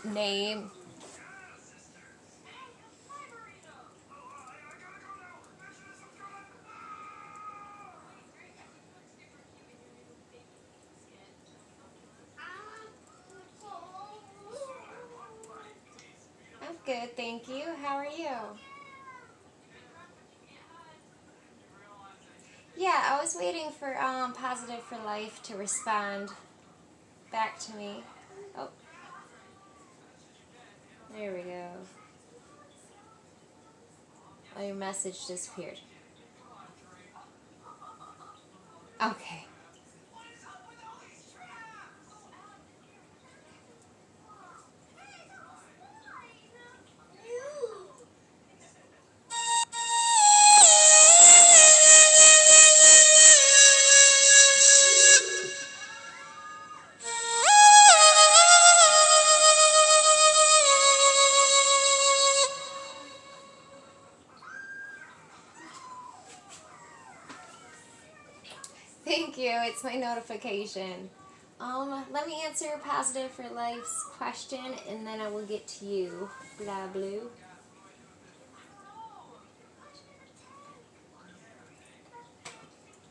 name. I'm good, thank you. How are you? Yeah, I was waiting for Positive for Life to respond back to me. Oh, there we go. Oh, your message disappeared. Okay. Thank you. It's my notification. Let me answer Positive for Life's question, and then I will get to you. Blah blue.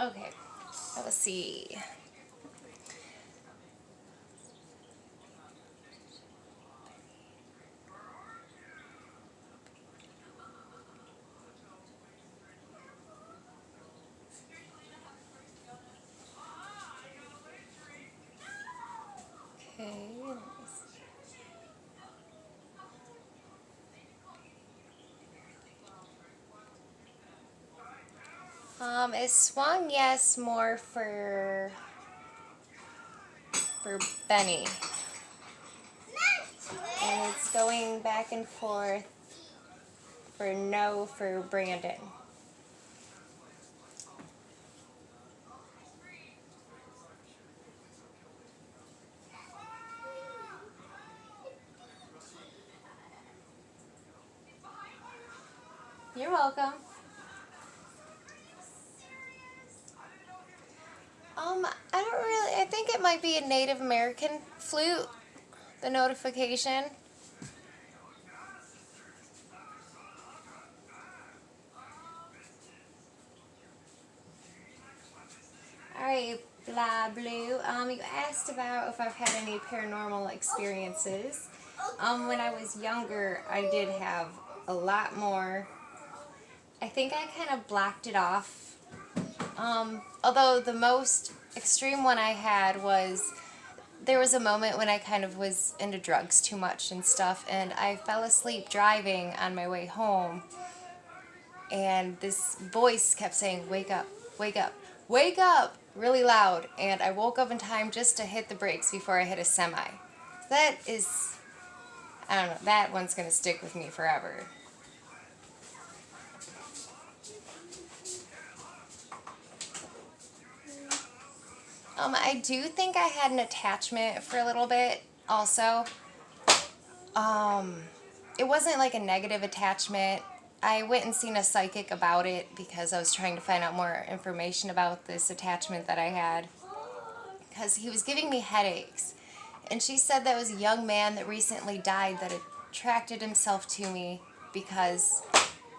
Okay. Let's see. Okay. Let me see. It swung yes more for Benny, and it's going back and forth for no for Brandon. You're welcome. I don't really. I think it might be a Native American flute. The notification. All right, blah blue. You asked about if I've had any paranormal experiences. When I was younger, I did have a lot more. I think I kind of blocked it off. Although the most extreme one I had was there was a moment when I kind of was into drugs too much and stuff, and I fell asleep driving on my way home, and this voice kept saying, "Wake up, wake up, wake up," really loud, and I woke up in time just to hit the brakes before I hit a semi. That is, I don't know, that one's going to stick with me forever. I do think I had an attachment for a little bit also. Um, it wasn't like a negative attachment. I went and seen a psychic about it because I was trying to find out more information about this attachment that I had. Because he was giving me headaches. And she said that was a young man that recently died that attracted himself to me because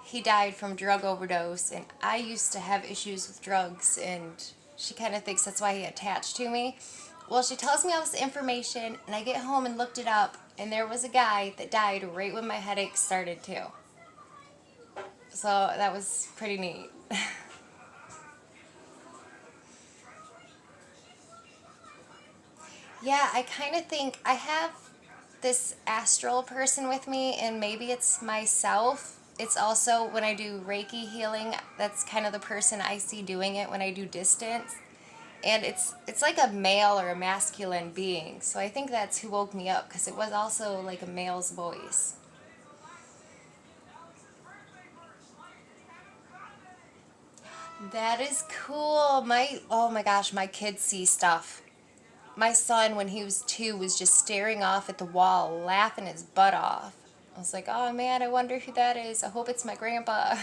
he died from drug overdose. And I used to have issues with drugs, and she kind of thinks that's why he attached to me. Well, she tells me all this information, and I get home and looked it up, and there was a guy that died right when my headaches started too. So that was pretty neat. Yeah, I kind of think I have this astral person with me, and maybe it's myself. It's also when I do Reiki healing, that's kind of the person I see doing it when I do distance. And it's like a male or a masculine being. So I think that's who woke me up, because it was also like a male's voice. That is cool. Oh my gosh, my kids see stuff. My son, when he was 2, was just staring off at the wall, laughing his butt off. I was like, oh man, I wonder who that is. I hope it's my grandpa.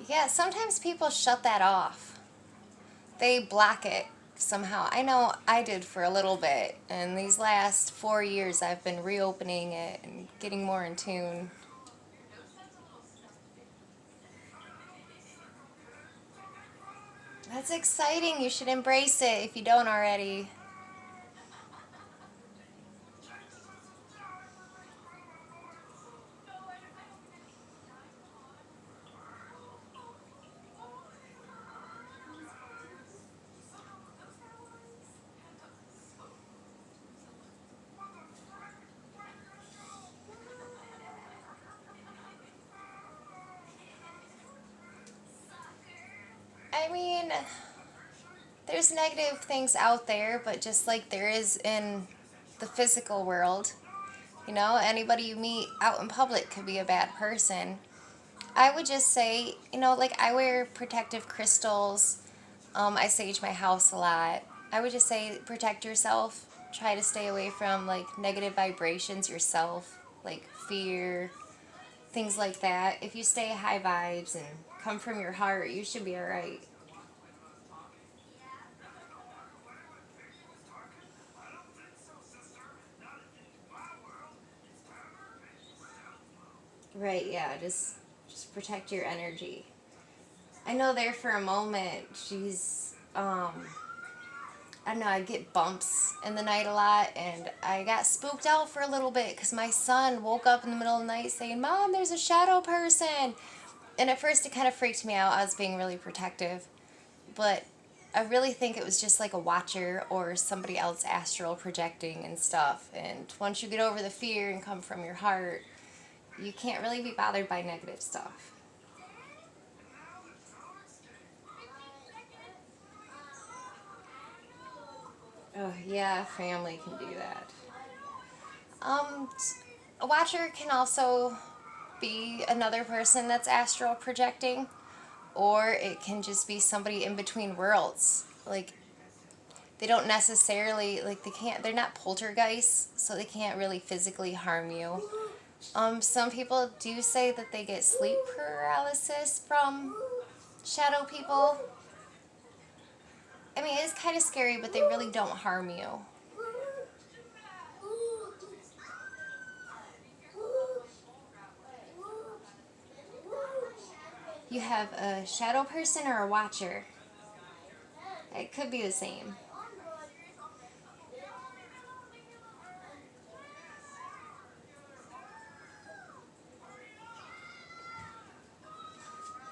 Yeah, sometimes people shut that off. They block it somehow. I know I did for a little bit, and these last 4 years I've been reopening it and getting more in tune. That's exciting. You should embrace it if you don't already. I mean, there's negative things out there, but just like there is in the physical world, anybody you meet out in public could be a bad person. I would just say, like I wear protective crystals. I sage my house a lot. I would just say protect yourself. Try to stay away from like negative vibrations yourself, like fear, things like that. If you stay high vibes and come from your heart, you should be all right. Right, yeah, just protect your energy. I know there for a moment, I don't know, I get bumps in the night a lot, and I got spooked out for a little bit because my son woke up in the middle of the night saying, Mom, there's a shadow person. And at first it kind of freaked me out. I was being really protective. But I really think it was just like a watcher or somebody else astral projecting and stuff. And once you get over the fear and come from your heart, you can't really be bothered by negative stuff. Oh, yeah, family can do that. Um, a watcher can also be another person that's astral projecting, or it can just be somebody in between worlds. Like, they don't necessarily, like, they're not poltergeists, so they can't really physically harm you. Some people do say that they get sleep paralysis from shadow people. I mean, it's kind of scary, but they really don't harm you. You have a shadow person or a watcher. It could be the same.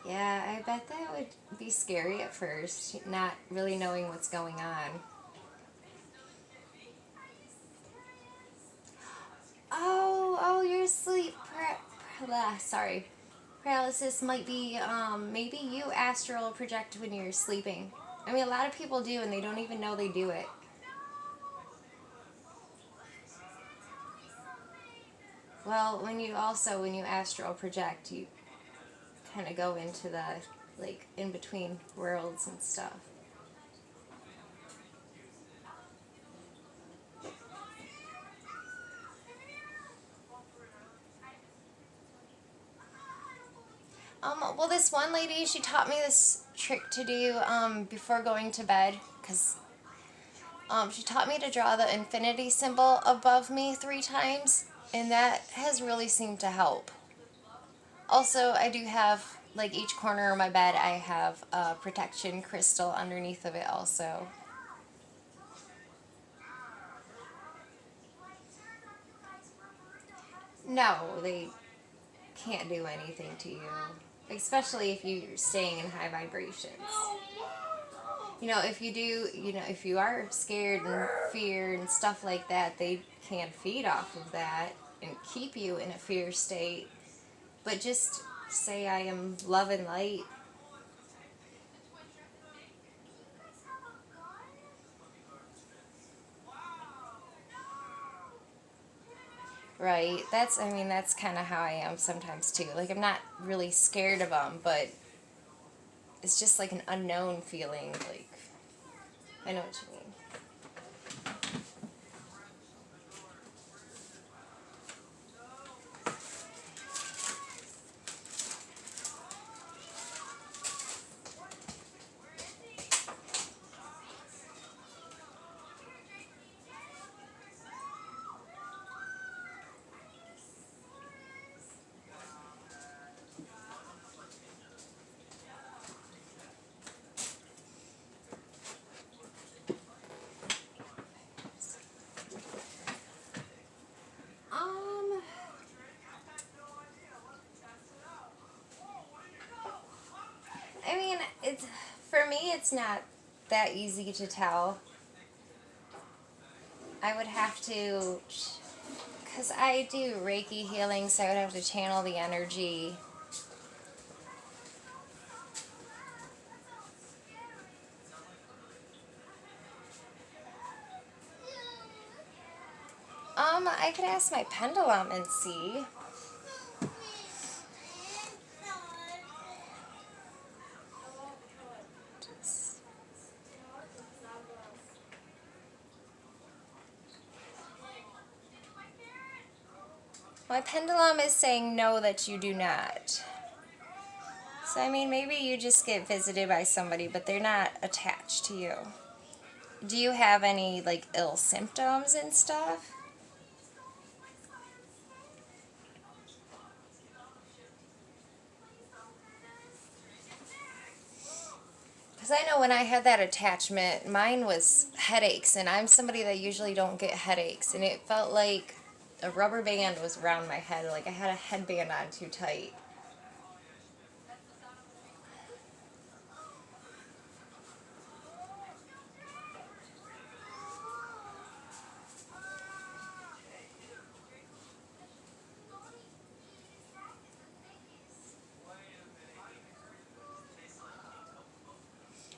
Yeah, I bet that would be scary at first, not really knowing what's going on. Your sorry, paralysis might be maybe you astral project when you're sleeping. I mean, a lot of people do, and they don't even know they do it. Well, when you astral project, you kind of go into the like in between worlds and stuff. Well, this one lady, she taught me this trick to do before going to bed, because she taught me to draw the infinity symbol above me 3 times, and that has really seemed to help. Also, I do have, like, each corner of my bed, I have a protection crystal underneath of it also. No, they can't do anything to you, especially if you're staying in high vibrations. If you do, if you are scared and fear and stuff like that, they can feed off of that and keep you in a fear state. But just say, I am love and light. Right. That's kind of how I am sometimes too. Like, I'm not really scared of them, but it's just like an unknown feeling. Like, I know what you mean. it's, for me, it's not that easy to tell. I would have to, because I do Reiki healing, so I would have to channel the energy. I could ask my pendulum and see. My pendulum is saying no, that you do not. So, I mean, maybe you just get visited by somebody, but they're not attached to you. Do you have any, like, ill symptoms and stuff? Because I know when I had that attachment, mine was headaches, and I'm somebody that usually don't get headaches, and it felt like a rubber band was around my head, like I had a headband on too tight.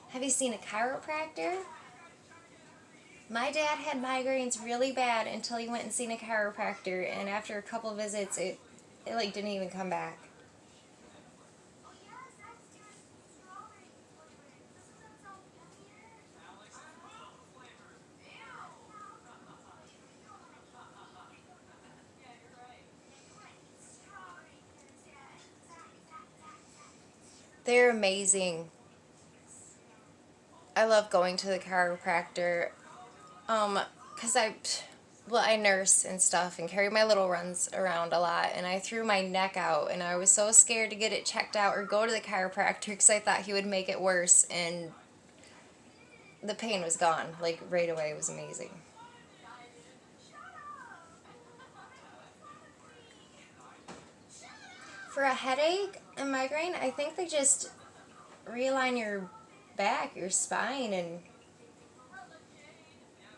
Have you seen a chiropractor? My dad had migraines really bad until he went and seen a chiropractor, and after a couple visits, it like didn't even come back. They're amazing. I love going to the chiropractor. Cause I nurse and stuff and carry my little ones around a lot, and I threw my neck out, and I was so scared to get it checked out or go to the chiropractor because I thought he would make it worse, and the pain was gone, like right away. It was amazing. For a headache and migraine, I think they just realign your back, your spine, and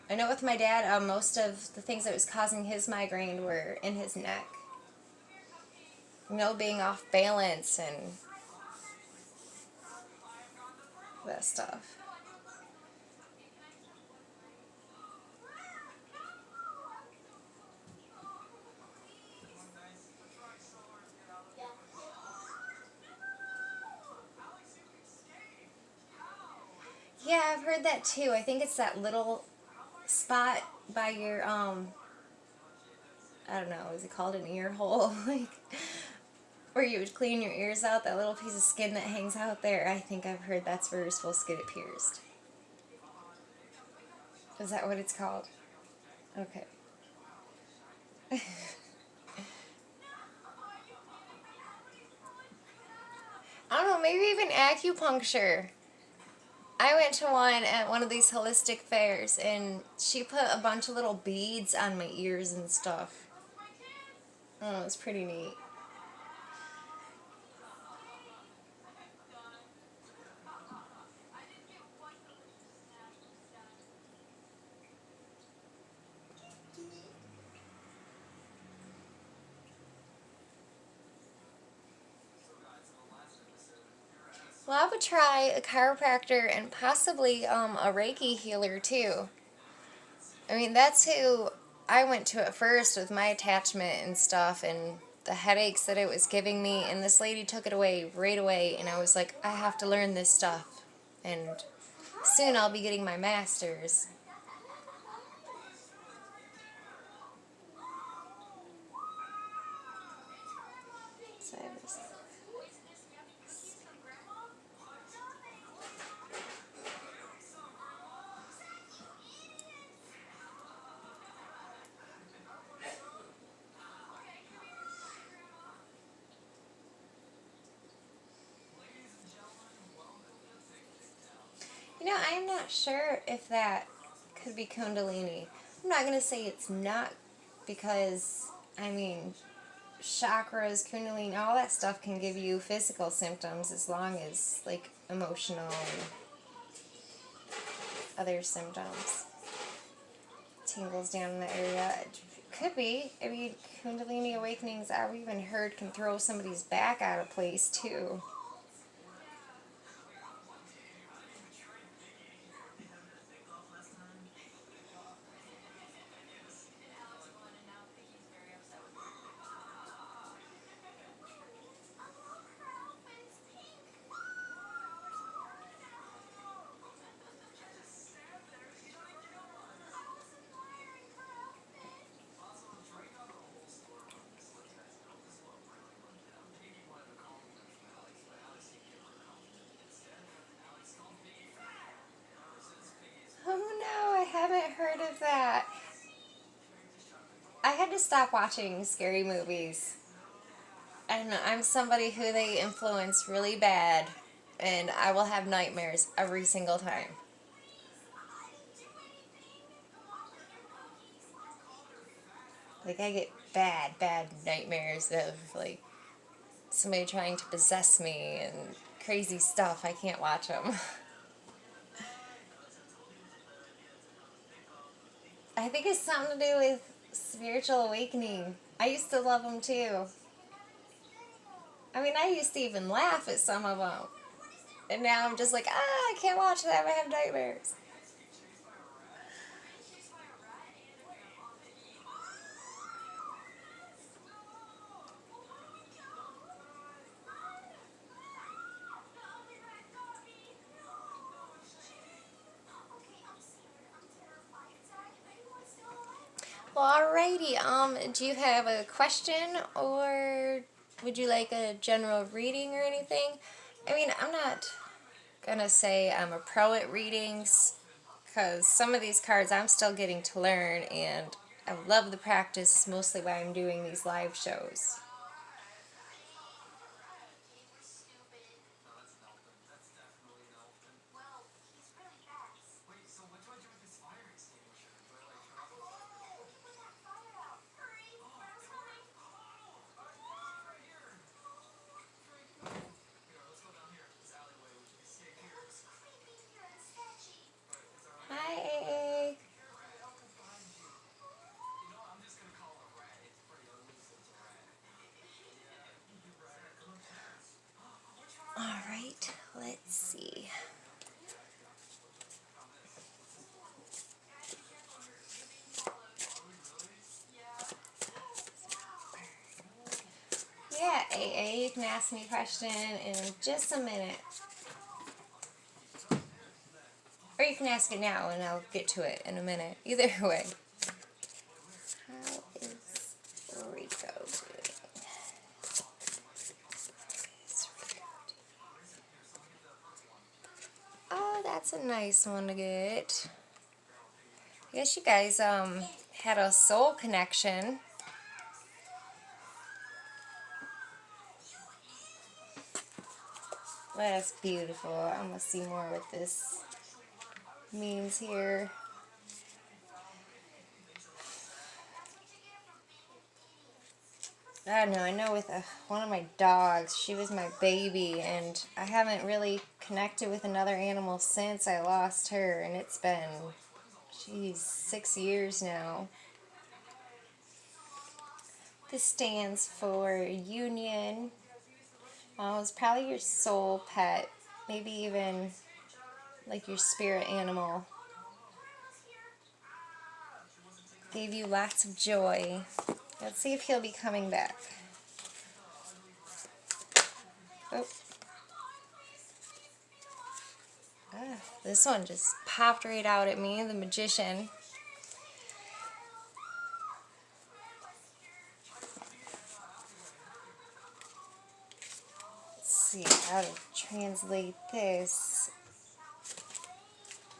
I know with my dad, most of the things that was causing his migraine were in his neck. You know, being off balance and that stuff. Yeah, I've heard that too. I think it's that little spot by your, I don't know, is it called an ear hole? Like, where you would clean your ears out, that little piece of skin that hangs out there. I think I've heard that's where you're supposed to get it pierced. Is that what it's called? Okay. I don't know, maybe even acupuncture. I went to one at one of these holistic fairs, and she put a bunch of little beads on my ears and stuff. Oh, it was pretty neat. Well, I would try a chiropractor and possibly a Reiki healer too. I mean, that's who I went to at first with my attachment and stuff and the headaches that it was giving me. And this lady took it away right away. And I was like, I have to learn this stuff. And soon I'll be getting my master's. So I was, I'm not sure if that could be Kundalini. I'm not going to say it's not because, I mean, chakras, kundalini, all that stuff can give you physical symptoms as long as, like, emotional and other symptoms. Tingles down in the area. It could be. I mean, kundalini awakenings, I've even heard, can throw somebody's back out of place, too. Oh no, I haven't heard of that. I had to stop watching scary movies. And I'm somebody who they influence really bad, and I will have nightmares every single time. Like, I get bad nightmares of, like, somebody trying to possess me and crazy stuff. I can't watch them. I think it's something to do with spiritual awakening. I used to love them too. I mean, I used to even laugh at some of them. And now I'm just like, I can't watch that. I have nightmares. Well, alrighty. Do you have a question, or would you like a general reading or anything? I mean, I'm not gonna say I'm a pro at readings, because some of these cards I'm still getting to learn, and I love the practice. It's mostly why I'm doing these live shows. Hi, AA. Alright, let's see. Yeah, AA, you can ask me a question in just a minute. Or you can ask it now and I'll get to it in a minute. Either way. How is Rico doing? Oh, that's a nice one to get. I guess you guys had a soul connection. That's beautiful. I'm going to see more what this means here. I don't know. I know with one of my dogs, she was my baby, and I haven't really connected with another animal since I lost her, and it's been, geez, 6 years now. This stands for union. It's probably your soul pet, maybe even like your spirit animal. Gave you lots of joy. Let's see if he'll be coming back. Oh. This one just popped right out at me, the Magician. Let's see how to translate this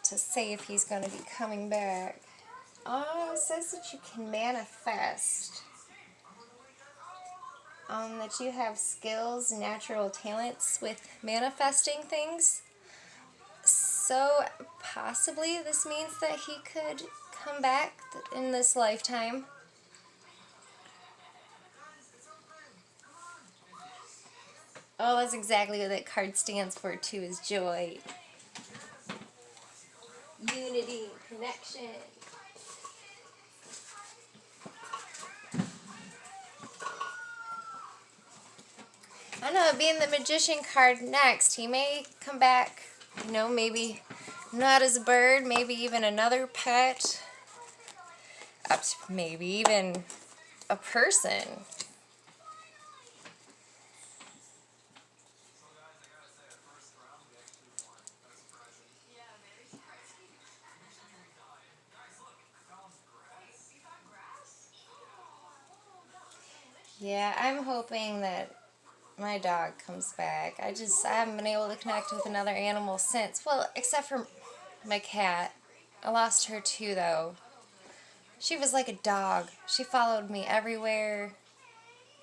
to say if he's going to be coming back. Oh, it says that you can manifest. That you have skills, natural talents with manifesting things. So possibly this means that he could come back in this lifetime. Oh, that's exactly what that card stands for too, is joy. Unity, connection. I know, being the Magician card next, he may come back, maybe not as a bird, maybe even another pet, maybe even a person. Yeah, I'm hoping that my dog comes back. I haven't been able to connect with another animal since. Well, except for my cat. I lost her too, though. She was like a dog. She followed me everywhere.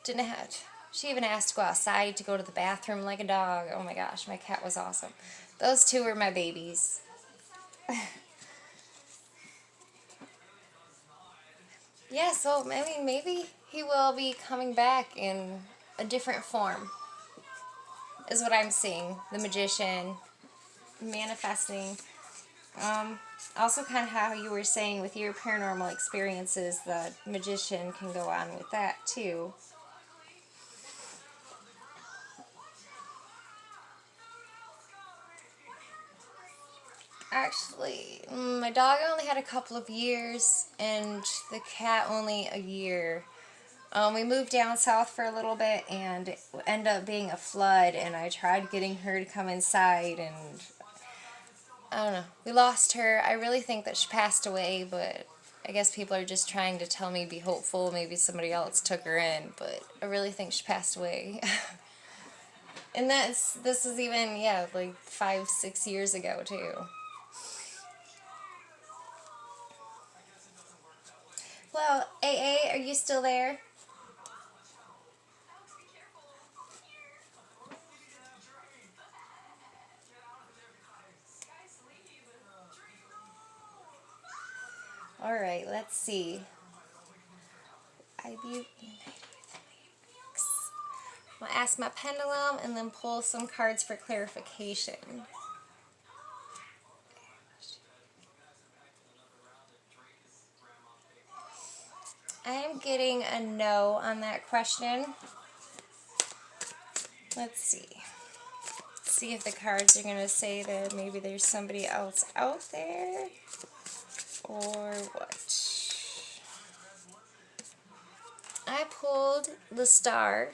Didn't have. She even asked to go outside to go to the bathroom like a dog. Oh my gosh, my cat was awesome. Those two were my babies. Yeah, so I mean, maybe he will be coming back in a different form, is what I'm seeing. The magician manifesting. Also, kind of how you were saying with your paranormal experiences, the magician can go on with that too. Actually, my dog only had a couple of years, and the cat only a year. We moved down south for a little bit, and it ended up being a flood, and I tried getting her to come inside, and I don't know. We lost her. I really think that she passed away, but I guess people are just trying to tell me be hopeful. Maybe somebody else took her in, but I really think she passed away. And this is even, yeah, like 5, 6 years ago too. Well, AA, are you still there? All right, let's see. I'm gonna ask my pendulum and then pull some cards for clarification. I am getting a no on that question. Let's see. See if the cards are gonna say that maybe there's somebody else out there or what. I pulled the star.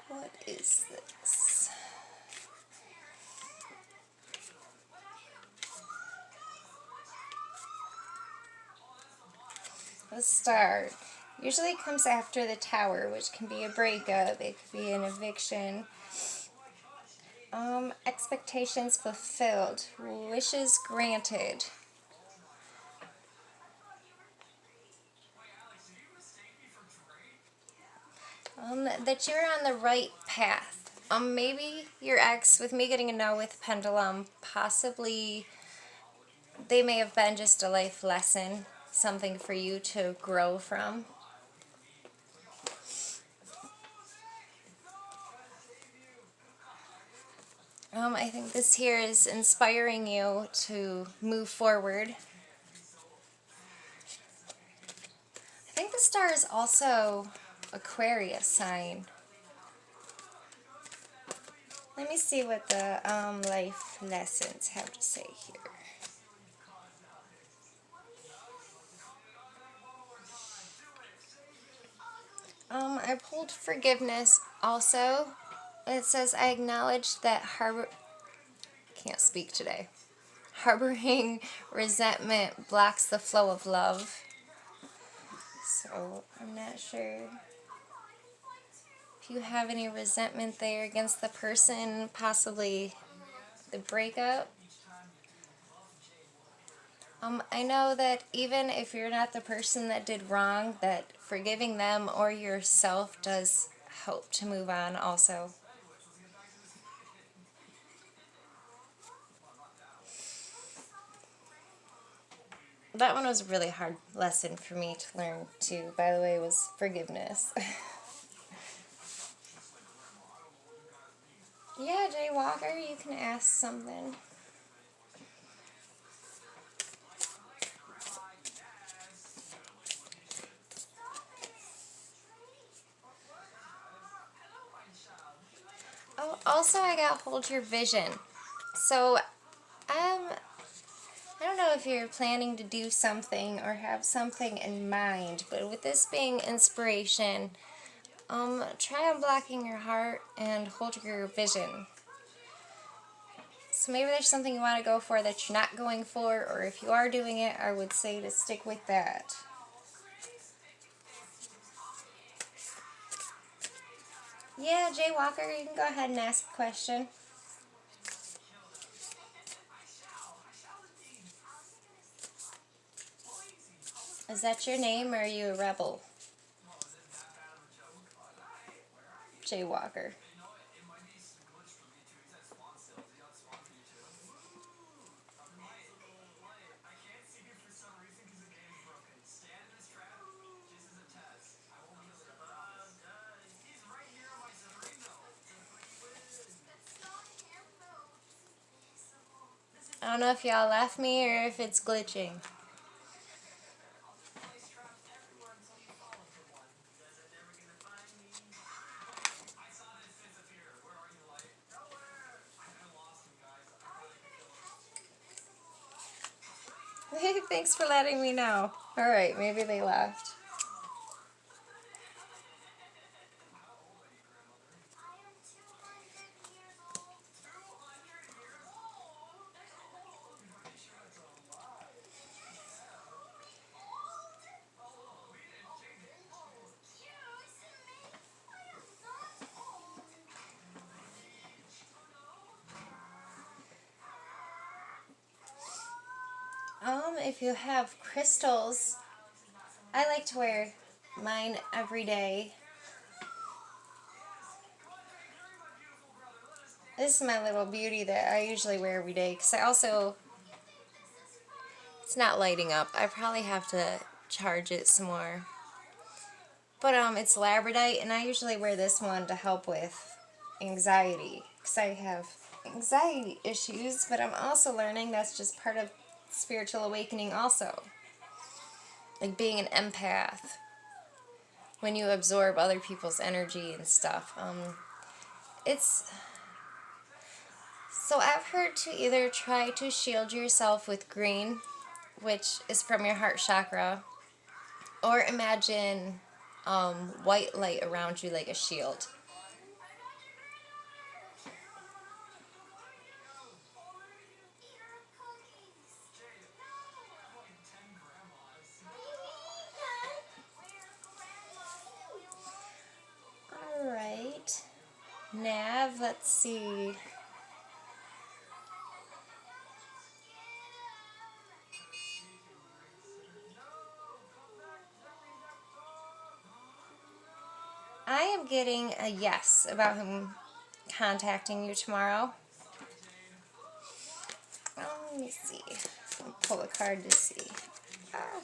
What is this? The star usually comes after the tower, which can be a breakup, it could be an eviction. Expectations fulfilled, wishes granted. That you're on the right path. Maybe your ex, with me getting a no with pendulum, possibly they may have been just a life lesson, something for you to grow from. I think this here is inspiring you to move forward. I think the star is also Aquarius sign. Let me see what the life lessons have to say here. I pulled forgiveness also. It says, I acknowledge that can't speak today. Harboring resentment blocks the flow of love. So, I'm not sure if you have any resentment there against the person, possibly the breakup. I know that even if you're not the person that did wrong, that forgiving them or yourself does help to move on also. That one was a really hard lesson for me to learn too, by the way, was forgiveness. Yeah, Jay Walker, you can ask something. Oh, also I got Hold Your Vision. So, I don't know if you're planning to do something or have something in mind, but with this being inspiration, try unblocking your heart and hold your vision. So maybe there's something you want to go for that you're not going for, or if you are doing it, I would say to stick with that. Yeah, Jay Walker, you can go ahead and ask a question. Is that your name, or are you a rebel? Jay Walker. I don't know if y'all left me or if it's glitching. Thanks for letting me know. Alright, maybe they left. If you have crystals, I like to wear mine every day. This is my little beauty that I usually wear every day, because I also, it's not lighting up. I probably have to charge it some more. But it's labradorite, and I usually wear this one to help with anxiety, because I have anxiety issues, but I'm also learning that's just part of spiritual awakening also. Like being an empath, when you absorb other people's energy and stuff. It's... So I've heard to either try to shield yourself with green, which is from your heart chakra, or imagine white light around you like a shield. Alright, Nav, let's see. I am getting a yes about him contacting you tomorrow. Let me see. I'll pull a card to see. Ah.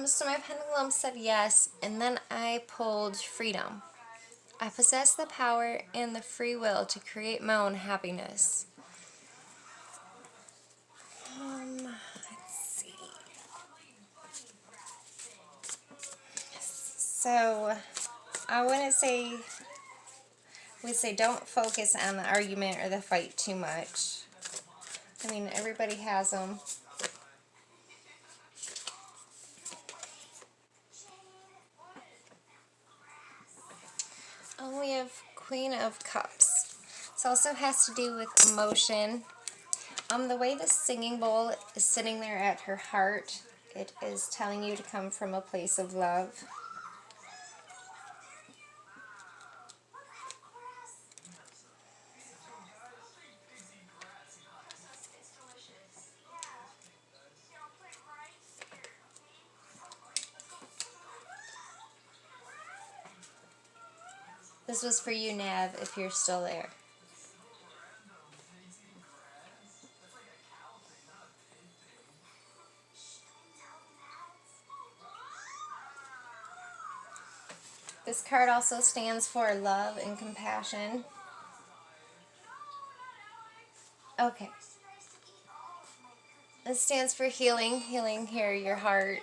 So my pendulum said yes, and then I pulled freedom. I possess the power and the free will to create my own happiness. Let's see. So I wouldn't say, we say don't focus on the argument or the fight too much. I mean, everybody has them. We have Queen of Cups. So also has to do with emotion. The way the singing bowl is sitting there at her heart, it is telling you to come from a place of love. This was for you, Nav, if you're still there. This card also stands for love and compassion. Okay. This stands for healing. Healing here, your heart.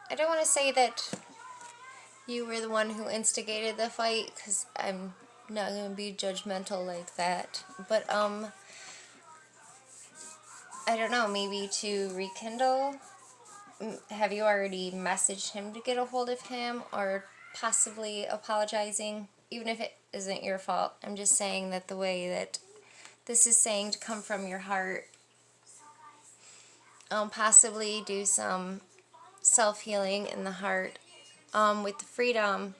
I don't want to say that you were the one who instigated the fight, because I'm not going to be judgmental like that. But, I don't know, maybe to rekindle? Have you already messaged him to get a hold of him, or possibly apologizing? Even if it isn't your fault, I'm just saying that the way that this is saying to come from your heart, possibly do some self-healing in the heart. With the freedom,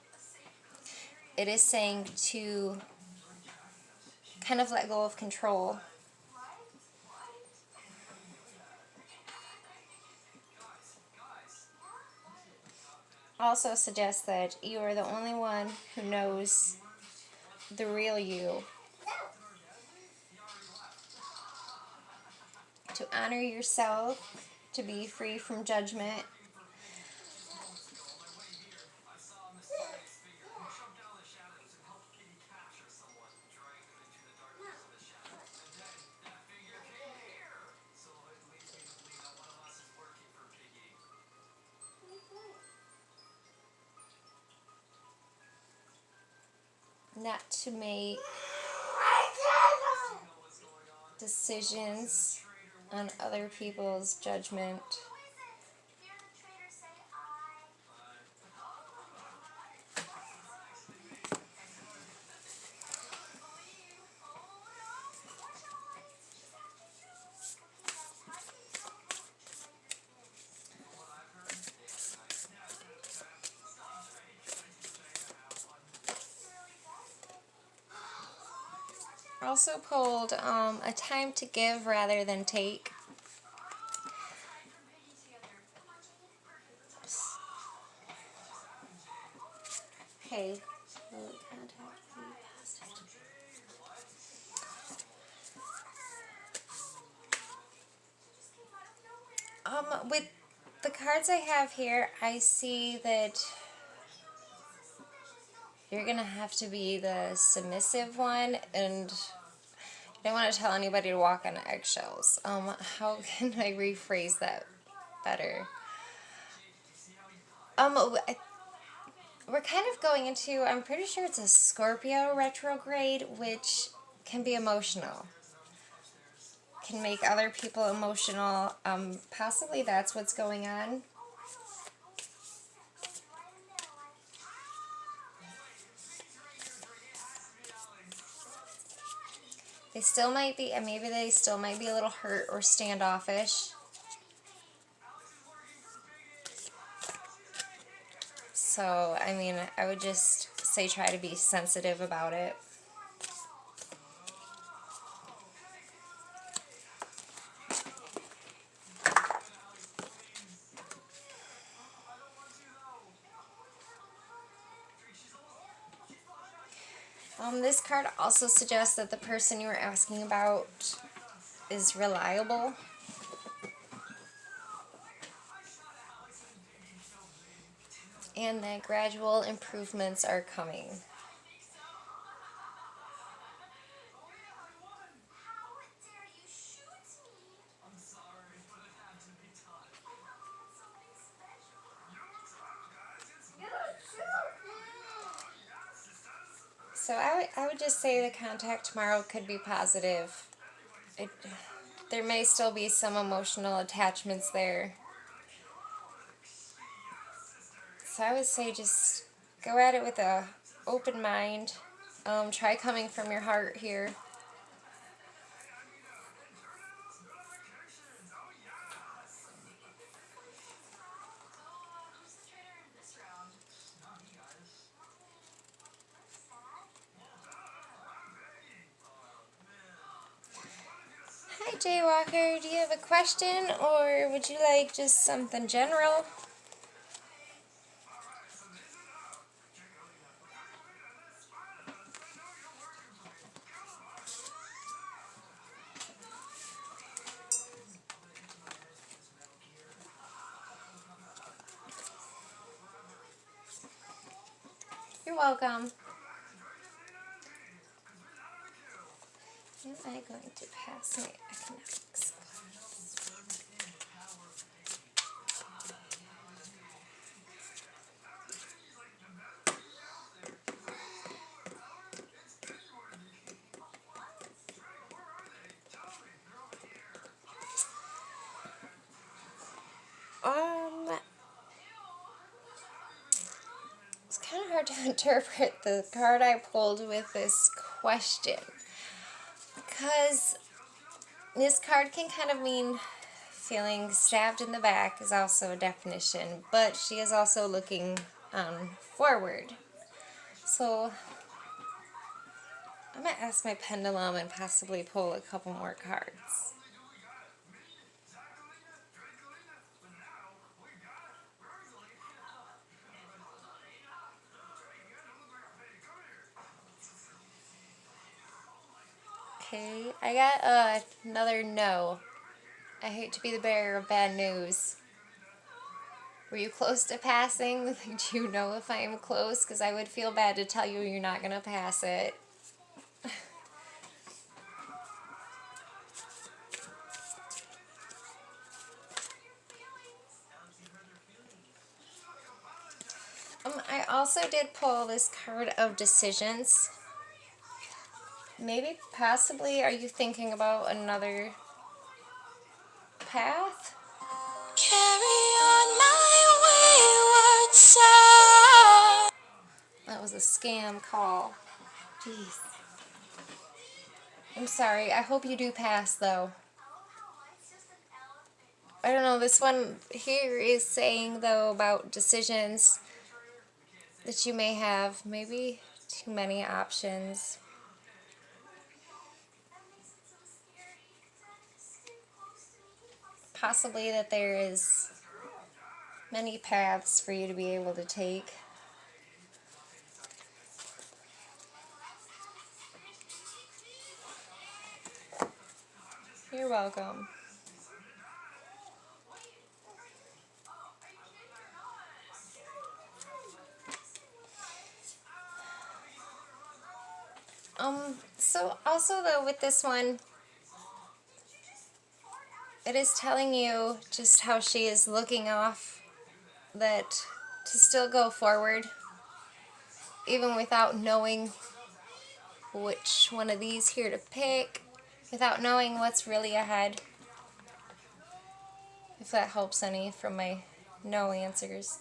it is saying to kind of let go of control. Also suggests that you are the only one who knows the real you. To honor yourself, to be free from judgment. Not to make decisions on other people's judgment. Also pulled a time to give rather than take. Okay. With the cards I have here, I see that you're going to have to be the submissive one, and I don't want to tell anybody to walk on eggshells. How can I rephrase that better? We're kind of going into, I'm pretty sure it's a Scorpio retrograde, which can be emotional. Can make other people emotional. Possibly that's what's going on. They still might be, and maybe they still might be a little hurt or standoffish. So, I mean, I would just say try to be sensitive about it. This card also suggests that the person you were asking about is reliable. and that gradual improvements are coming. So I would just say the contact tomorrow could be positive. There may still be some emotional attachments there. So I would say just go at it with a open mind. Try coming from your heart here. Hi, Jaywalker. Do you have a question, or would you like just something general? You're welcome. Am I going to pass my economics? It's kind of hard to interpret the card I pulled with this question, because this card can kind of mean feeling stabbed in the back is also a definition, but she is also looking forward. So I'm going to ask my pendulum and possibly pull a couple more cards. Okay, I got another no. I hate to be the bearer of bad news. Were you close to passing? Do you know if I am close? Because I would feel bad to tell you you're not going to pass it. I also did pull this card of decisions. Maybe, possibly, are you thinking about another path? Carry on my wayward son. That was a scam call. Jeez. I'm sorry. I hope you do pass, though. I don't know. This one here is saying, though, about decisions that you may have. Maybe too many options. Possibly that there is many paths for you to be able to take. You're welcome. So also though with this one, it is telling you just how she is looking off, that to still go forward, even without knowing which one of these here to pick, without knowing what's really ahead. If that helps any from my no answers.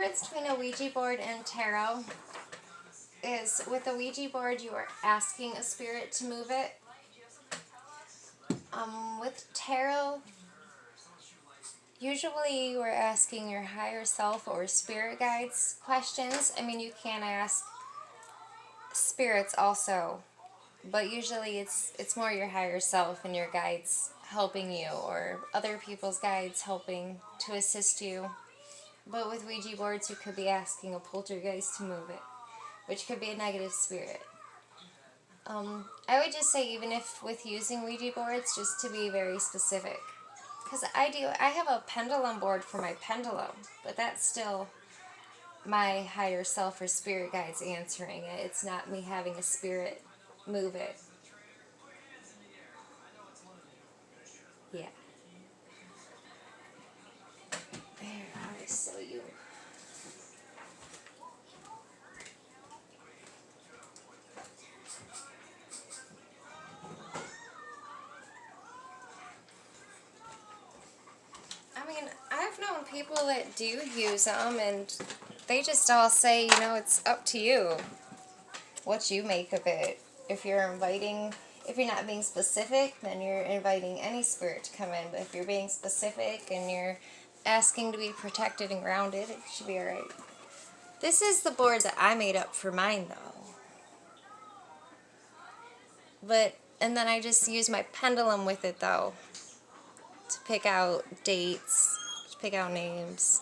difference between a Ouija board and tarot is with a Ouija board you are asking a spirit to move it. With tarot, usually we're asking your higher self or spirit guides questions. I mean, you can ask spirits also, but usually it's more your higher self and your guides helping you, or other people's guides helping to assist you. But with Ouija boards, you could be asking a poltergeist to move it, which could be a negative spirit. I would just say, even if with using Ouija boards, just to be very specific. Because I have a pendulum board for my pendulum, but that's still my higher self or spirit guides answering it. It's not me having a spirit move it. Yeah. There, I'll show you. I mean, I've known people that do use them, and they just all say, you know, it's up to you what you make of it. If you're not being specific, then you're inviting any spirit to come in. But if you're being specific and you're asking to be protected and grounded, it should be alright. This is the board that I made up for mine, though. And then I just use my pendulum with it, though, to pick out dates, to pick out names.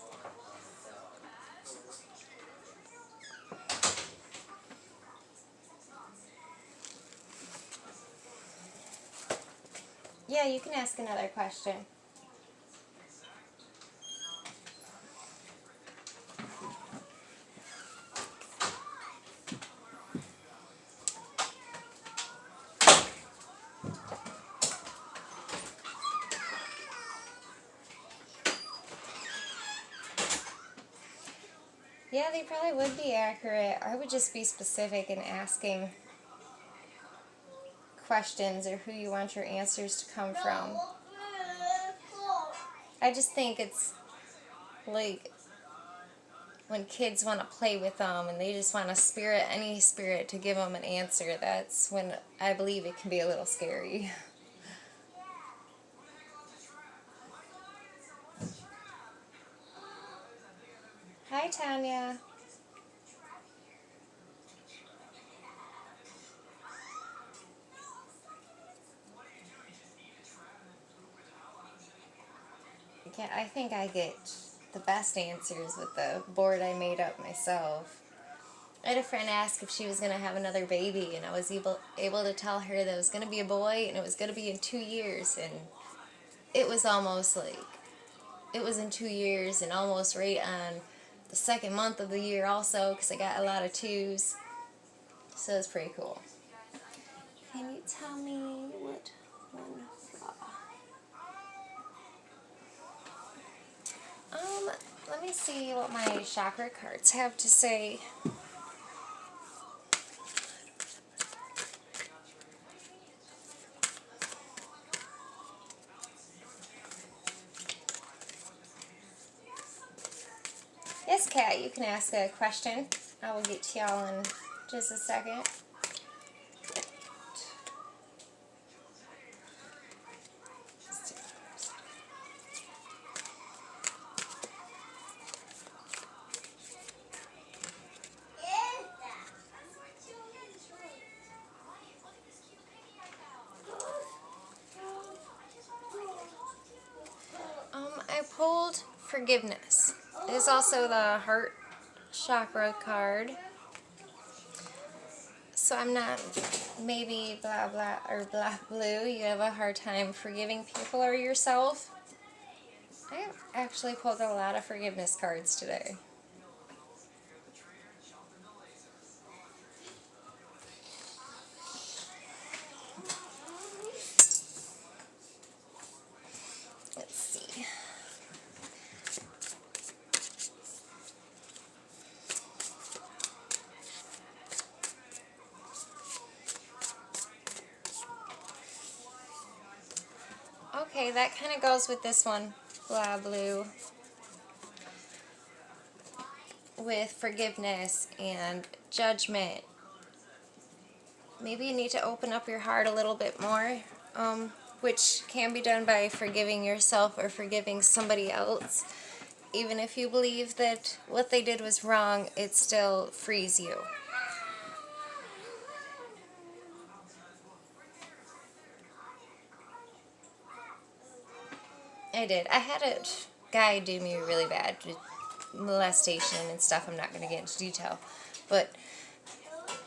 Yeah, you can ask another question. Yeah, they probably would be accurate. I would just be specific in asking questions or who you want your answers to come from. I just think it's like when kids want to play with them and they just want any spirit to give them an answer. That's when I believe it can be a little scary. Hi, Tanya. Yeah, I think I get the best answers with the board I made up myself. I had a friend ask if she was going to have another baby, and I was able to tell her that it was going to be a boy and it was going to be in 2 years, and it was almost like it was in 2 years and almost right on the second month of the year also, because I got a lot of 2s, so it's pretty cool. Can you tell me what one flaw? Let me see what my chakra cards have to say. Yes, Kat, you can ask a question. I will get to y'all in just a second. I pulled forgiveness. It is also the heart chakra card. So I'm not maybe blah blah or blah blue. You have a hard time forgiving people or yourself. I actually pulled a lot of forgiveness cards today. Let's see. Okay, that kind of goes with this one, blah blue. with forgiveness and judgment. Maybe you need to open up your heart a little bit more, which can be done by forgiving yourself or forgiving somebody else. Even if you believe that what they did was wrong, it still frees you. I did. I had a guy do me really bad, molestation and stuff. I'm not going to get into detail. But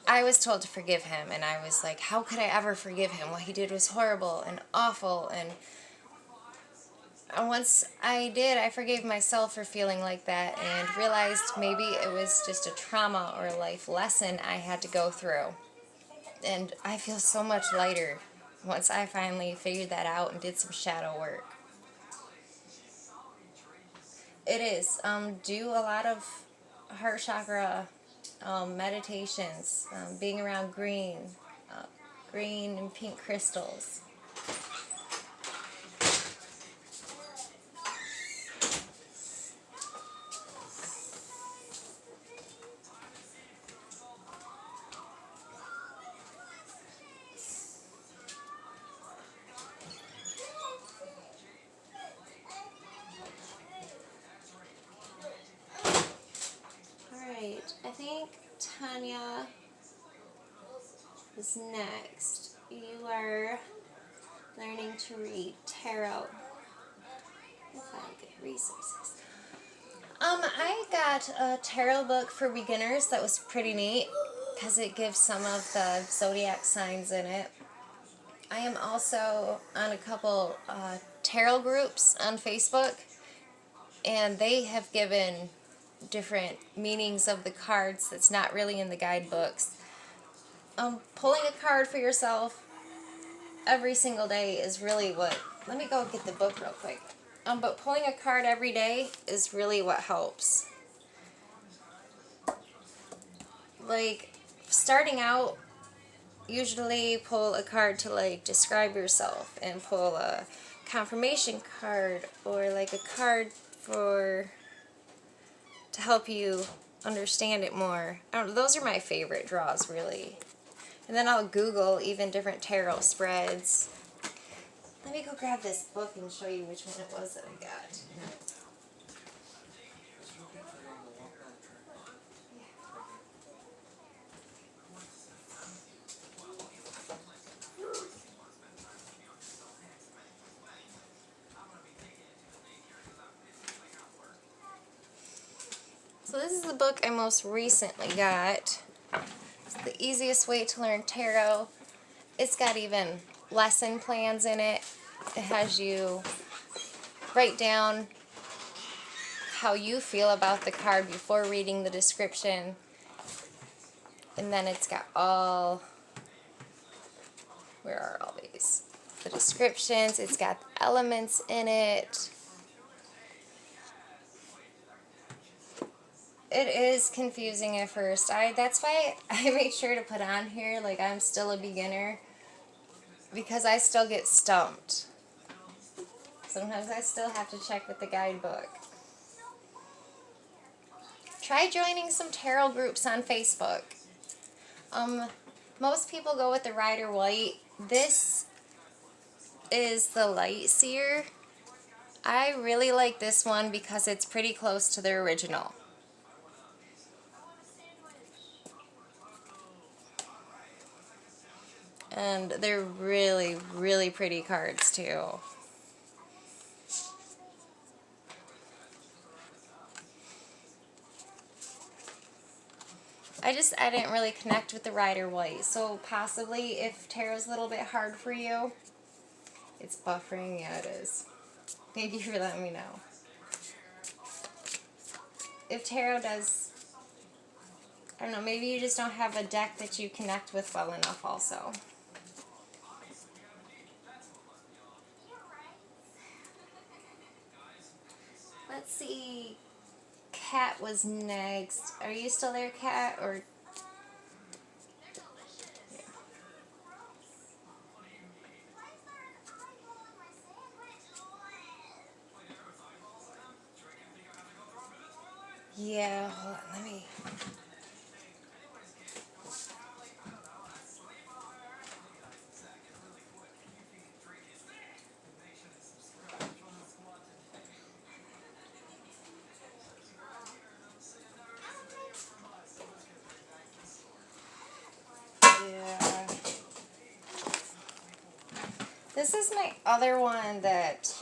I was told to forgive him, and I was like, how could I ever forgive him? What he did was horrible and awful. And once I did, I forgave myself for feeling like that and realized maybe it was just a trauma or a life lesson I had to go through. And I feel so much lighter once I finally figured that out and did some shadow work. It is. Do a lot of heart chakra meditations, being around green and pink crystals. I think Tanya is next. You are learning to read tarot. Find good resources. I got a tarot book for beginners that was pretty neat because it gives some of the zodiac signs in it. I am also on a couple tarot groups on Facebook, and they have given different meanings of the cards that's not really in the guidebooks. Pulling a card for yourself every single day is really what... Let me go get the book real quick. But pulling a card every day is really what helps. Like, starting out, usually pull a card to, like, describe yourself, and pull a confirmation card, or, like, a card for... to help you understand it more. Those are my favorite draws, really. And then I'll Google even different tarot spreads. Let me go grab this book and show you which one it was that I got. So this is the book I most recently got. It's the easiest way to learn tarot. It's got even lesson plans in it. It has you write down how you feel about the card before reading the description. And then it's got all... Where are all these? The descriptions. It's got the elements in it. It is confusing at first. That's why I made sure to put on here, like, I'm still a beginner, because I still get stumped. Sometimes I still have to check with the guidebook. Try joining some tarot groups on Facebook. Most people go with the Rider White. This is the Light Seer. I really like this one because it's pretty close to the original. And they're really, really pretty cards, too. I didn't really connect with the Rider White. So possibly if tarot's a little bit hard for you, it's buffering. Yeah, it is. Thank you for letting me know. If tarot does, I don't know, maybe you just don't have a deck that you connect with well enough also. Let's see. Kat was next. Are you still there, Kat? Or... Yeah, hold on, let me... Yeah. This is my other one that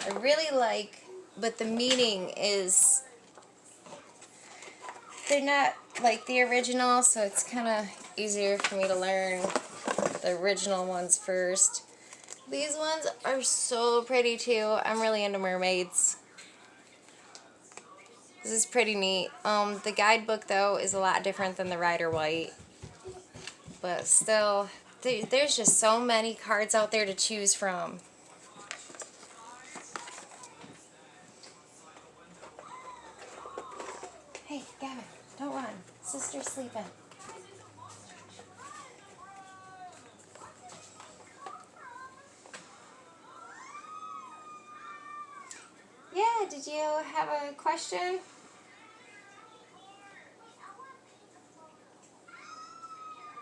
I really like, but the meaning is... They're not like the original, so it's kind of easier for me to learn the original ones first. These ones are so pretty too. I'm really into mermaids. This is pretty neat. The guidebook though is a lot different than the Rider White, but still, there's just so many cards out there to choose from. Hey, Gavin, don't run. Sister's sleeping. Yeah, did you have a question?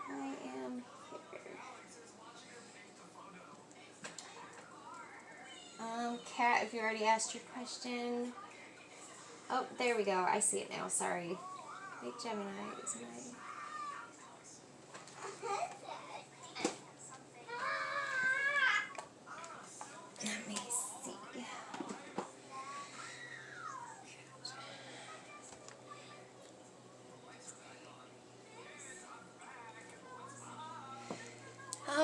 I am here. Kat, if you already asked your question. Oh, there we go. I see it now. Sorry. Big Gemini is my... Let me see.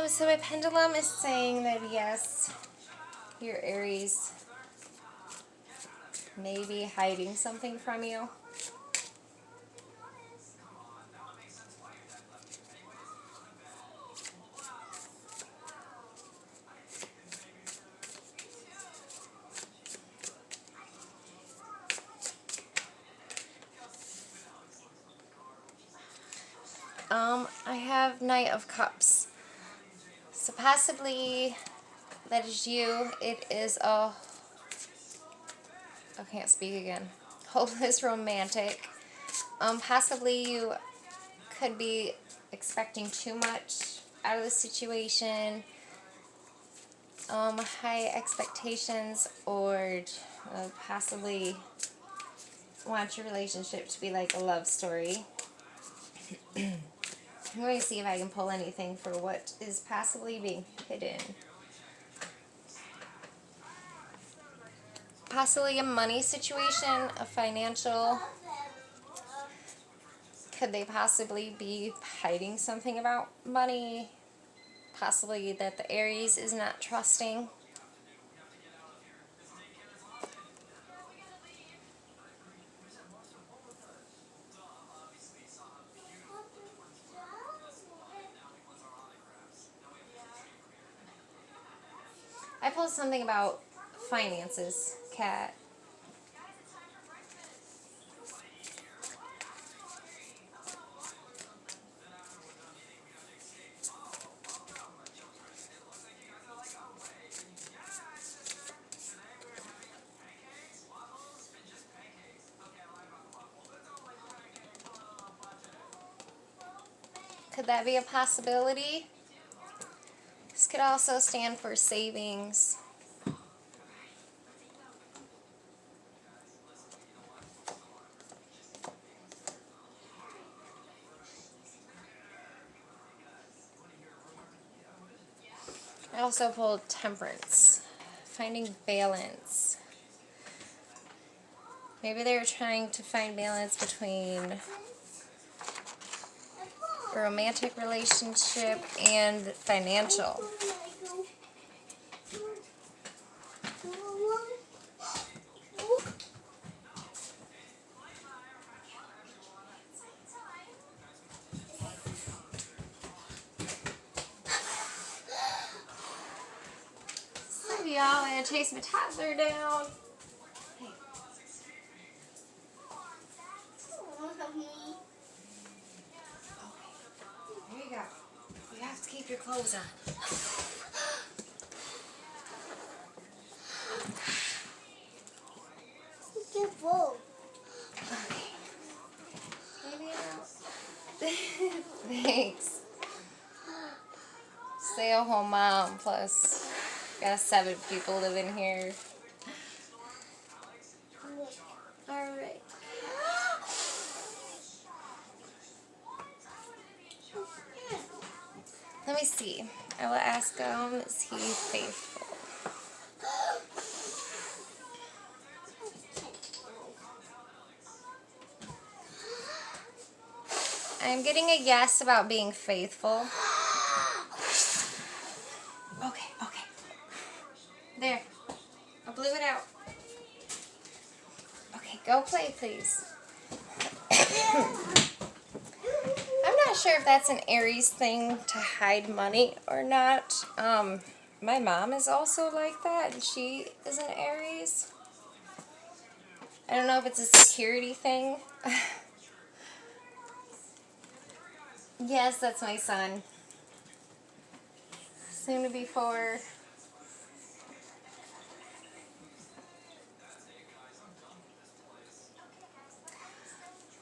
So my pendulum is saying that yes, your Aries may be hiding something from you. I have Knight of Cups. So possibly that is you. It is a... I can't speak again. Hopeless romantic. Possibly you could be expecting too much out of the situation. High expectations, or possibly want your relationship to be like a love story. I'm going to see if I can pull anything for what is possibly being hidden. Possibly a money situation, a financial. Could they possibly be hiding something about money? Possibly that the Aries is not trusting. I pulled something about finances, Kat. Could that be a possibility? This could also stand for savings. I also pulled Temperance, finding balance. Maybe they're trying to find balance between a romantic relationship and financial. So y'all, I'm gonna chase my toddler down. Hey. There you go. You have to keep your clothes on. Careful. Okay. Thanks. Stay-at-home mom, plus got 7 people living here. Alright. Let me see. I will ask him, is he faithful? I'm getting a yes about being faithful. Okay, okay. There. I blew it out. Okay, go play, please. I'm not sure if that's an Aries thing to hide money or not. My mom is also like that, and she is an Aries. I don't know if it's a security thing. Yes, that's my son. Soon to be 4.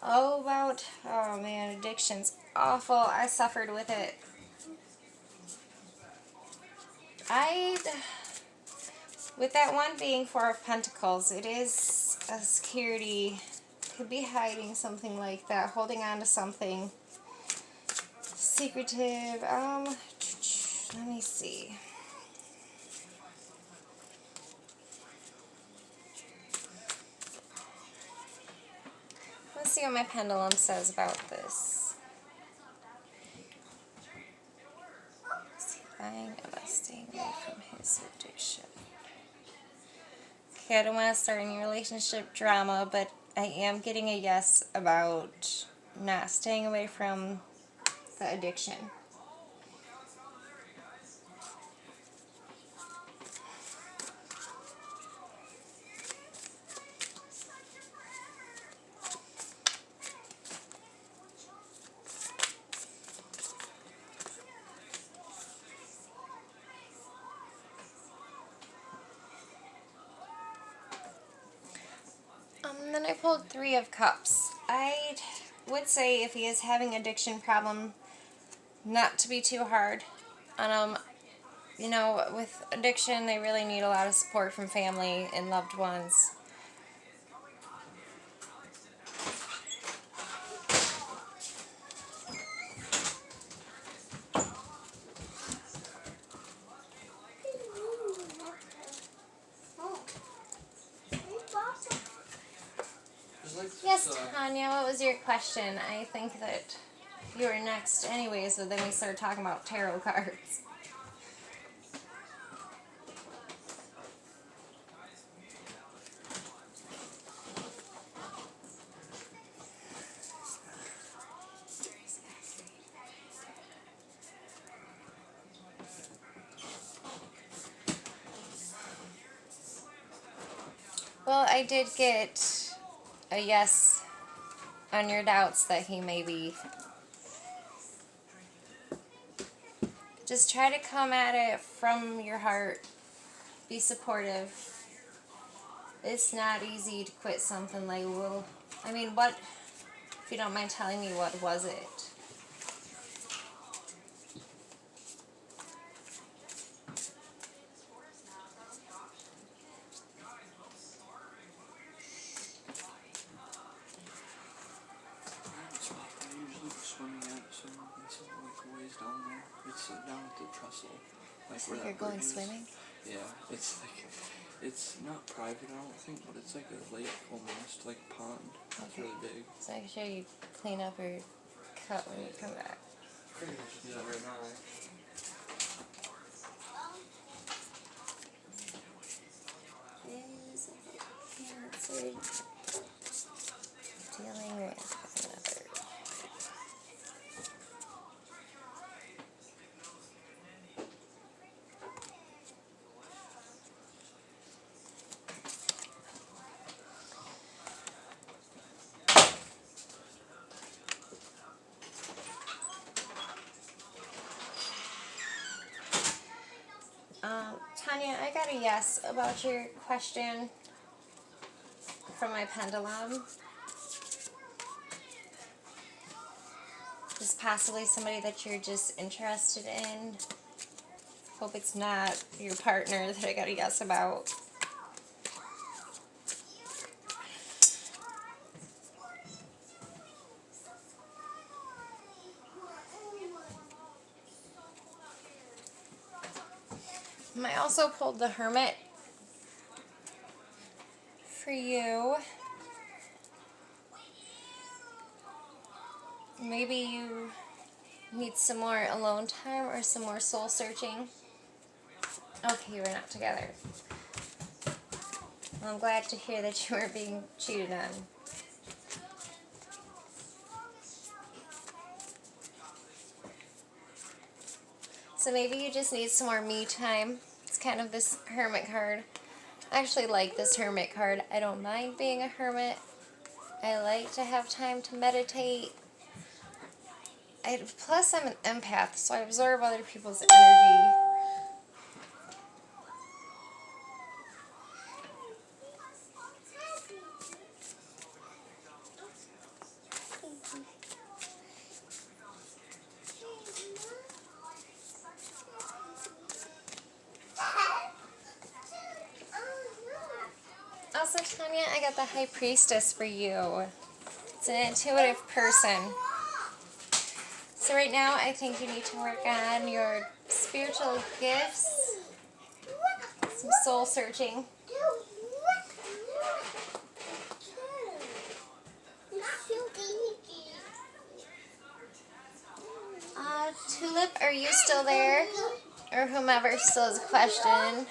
Oh man, addiction's awful. I suffered with it. With that one being 4 of Pentacles, it is a security. Could be hiding something like that, holding on to something secretive. Let me see. Let's see what my pendulum says about this. Is he lying about staying away from his addiction? Okay, I don't want to start any relationship drama, but I am getting a yes about not staying away from the addiction. Then I pulled 3 of Cups. I would say if he is having addiction problem, not to be too hard on him. You know, with addiction, they really need a lot of support from family and loved ones. Yes, Tanya, what was your question? I think that you were next anyways, but then we started talking about tarot cards. Well, I did get a yes on your doubts that he may be. Just try to come at it from your heart. Be supportive. It's not easy to quit something like, well, I mean, what, if you don't mind telling me, what was it? Down at the trestle. Like where you're going swimming? Yeah, it's like, it's not private, I don't think, but it's like a lake almost, like a pond. It's really big. So make sure you clean up your cut when you come back. Pretty much do that right now. Is Cancer dealing with another? Tanya, I got a yes about your question from my pendulum. this possibly somebody that you're just interested in? Hope it's not your partner that I gotta guess about. I also pulled the Hermit for you. Maybe you need some more alone time or some more soul searching. Okay, we're not together. Well, I'm glad to hear that you were being cheated on. So maybe you just need some more me time. It's kind of this Hermit card. I actually like this Hermit card. I don't mind being a hermit. I like to have time to meditate. Plus, I'm an empath, so I absorb other people's energy. Also, Tanya, I got the High Priestess for you. It's an intuitive person. So right now, I think you need to work on your spiritual gifts, some soul searching. Tulip, are you still there? Or whomever still has a question.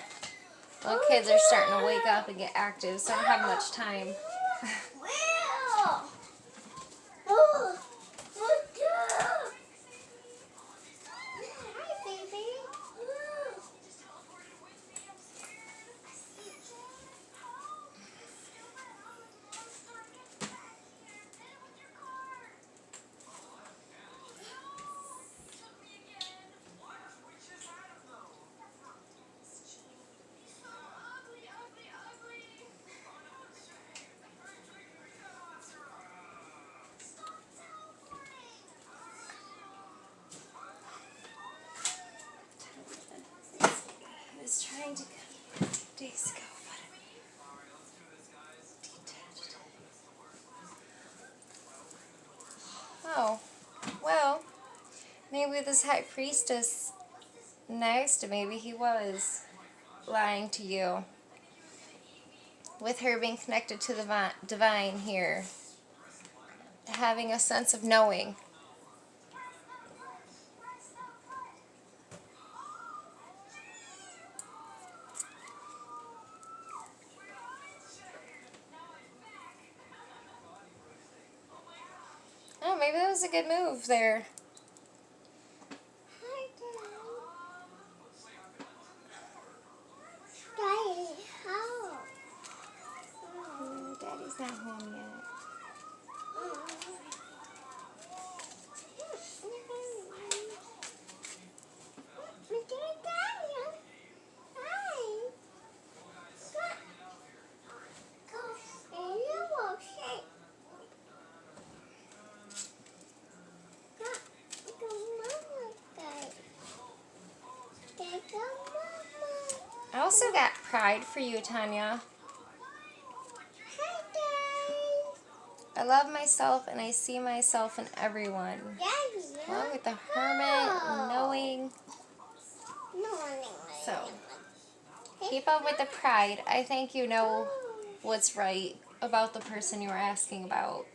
Well, kids are starting to wake up and get active, so I don't have much time. I was trying to go days ago, but oh, well, maybe this High Priestess next, maybe he was lying to you. With her being connected to the divine here, having a sense of knowing. Oh, maybe that was a good move there. Daddy's not home yet. I also got pride for you, Tanya. I love myself and I see myself in everyone. Along with the Hermit, knowing. So, keep up with the pride. I think you know what's right about the person you were asking about.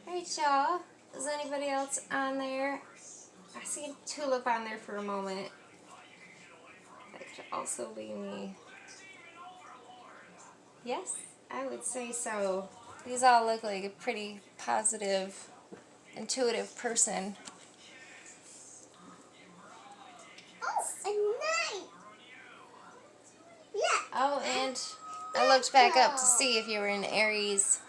Alright, y'all. Is anybody else on there? I see Tulip on there for a moment. That could also be me. Yes, I would say so. These all look like a pretty positive, intuitive person. Oh, and I looked back up to see if you were in Aries.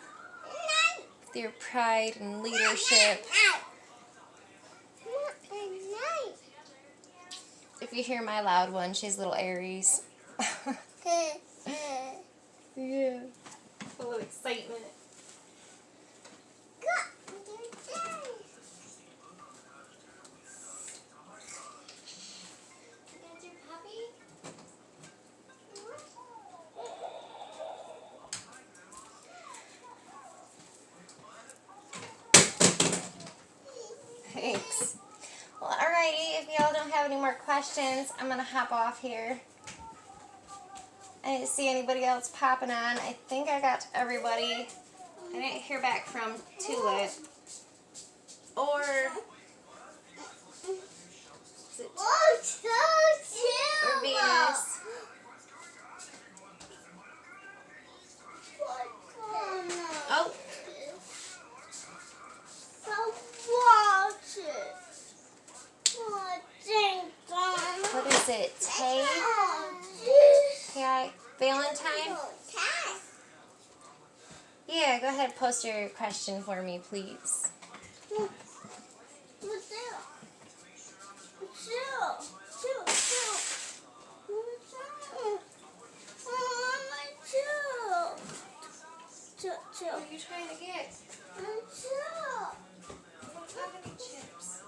With your pride and leadership. If you hear my loud one, she's little Aries. Yeah. full of excitement. That's your puppy? Thanks. Well, alrighty, if y'all don't have any more questions, I'm going to hop off here. I didn't see anybody else popping on. I think I got to everybody. I didn't hear back from Tulip. Or... is it or Venus? Oh. What is it? Tay? Valentine? Yeah, go ahead and post your question for me, please. What are you trying to get? I don't have any chips.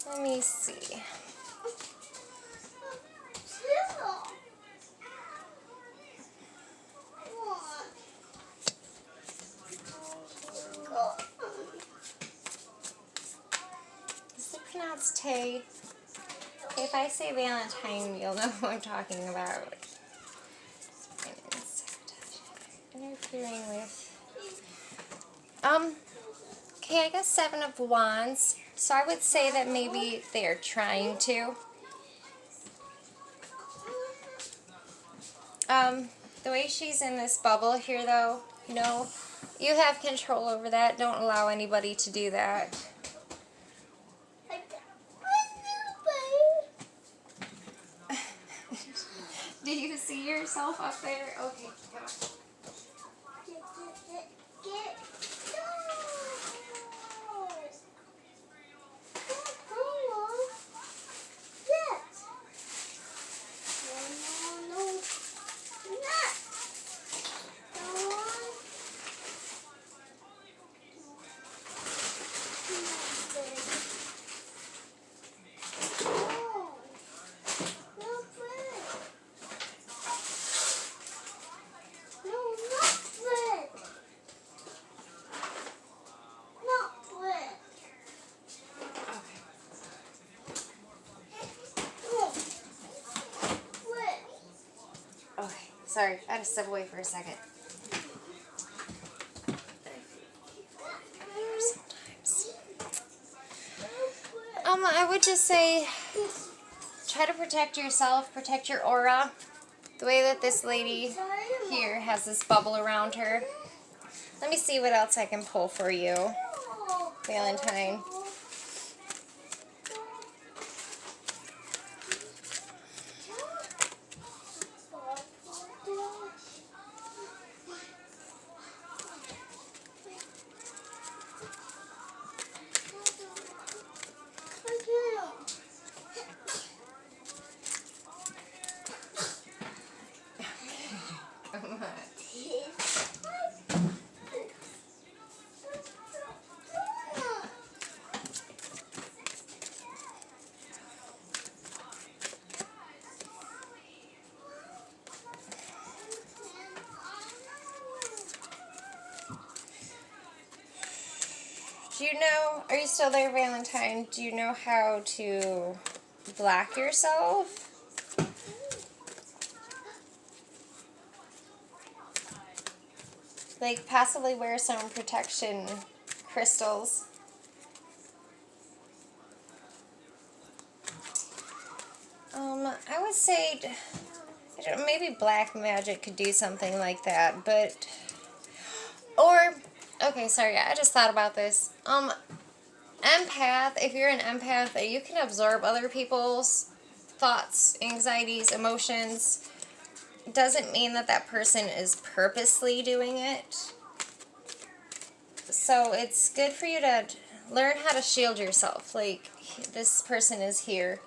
Let me see. Is it pronounced Tay? If I say Valentine, you'll know who I'm talking about. Interfering with... okay, I guess 7 of Wands. So I would say that maybe they're trying to. The way she's in this bubble here, though, no, you have control over that. Don't allow anybody to do that. Do you see yourself up there? Okay, come on. Sorry, I had to step away for a second. Sometimes. I would just say, try to protect yourself, protect your aura. The way that this lady here has this bubble around her. Let me see what else I can pull for you, Valentine. Do you know, are you still there, Valentine? Do you know how to block yourself? Like possibly wear some protection crystals. I would say, I don't know, maybe black magic could do something like that, but, or, okay, sorry, I just thought about this. Empath, if you're an empath, you can absorb other people's thoughts, anxieties, emotions. Doesn't mean that that person is purposely doing it. So it's good for you to learn how to shield yourself. Like, this person is here.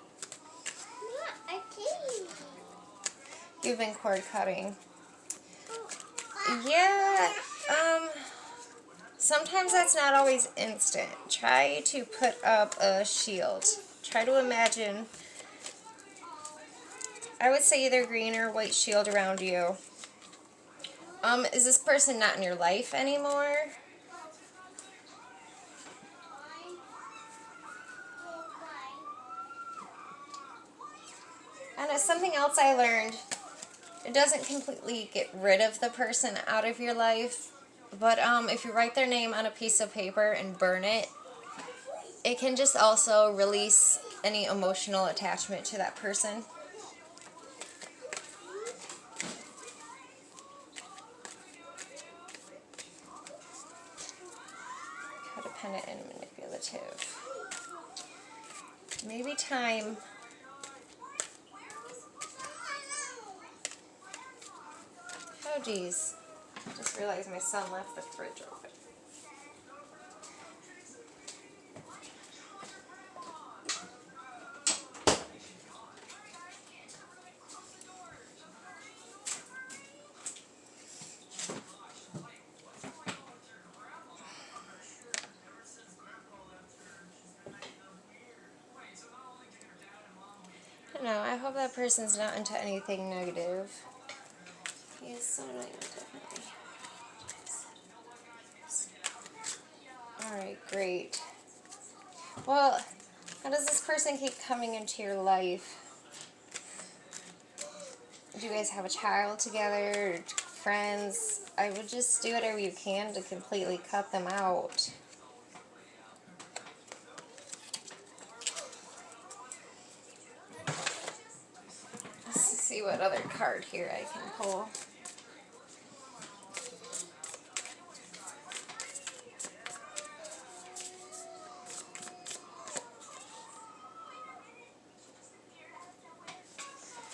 You've been cord cutting. Yeah, sometimes that's not always instant. Try to put up a shield. Try to imagine, I would say either green or white shield around you. Is this person not in your life anymore? And it's something else I learned. It doesn't completely get rid of the person out of your life, but if you write their name on a piece of paper and burn it, it can just also release any emotional attachment to that person. Codependent and manipulative. Maybe time. Oh geez. I just realized my son left the fridge open. No, I hope that person's not into anything negative. He is so negative, definitely. Alright, great. Well, how does this person keep coming into your life? Do you guys have a child together? Or friends? I would just do whatever you can to completely cut them out. Let's see what other card here I can pull.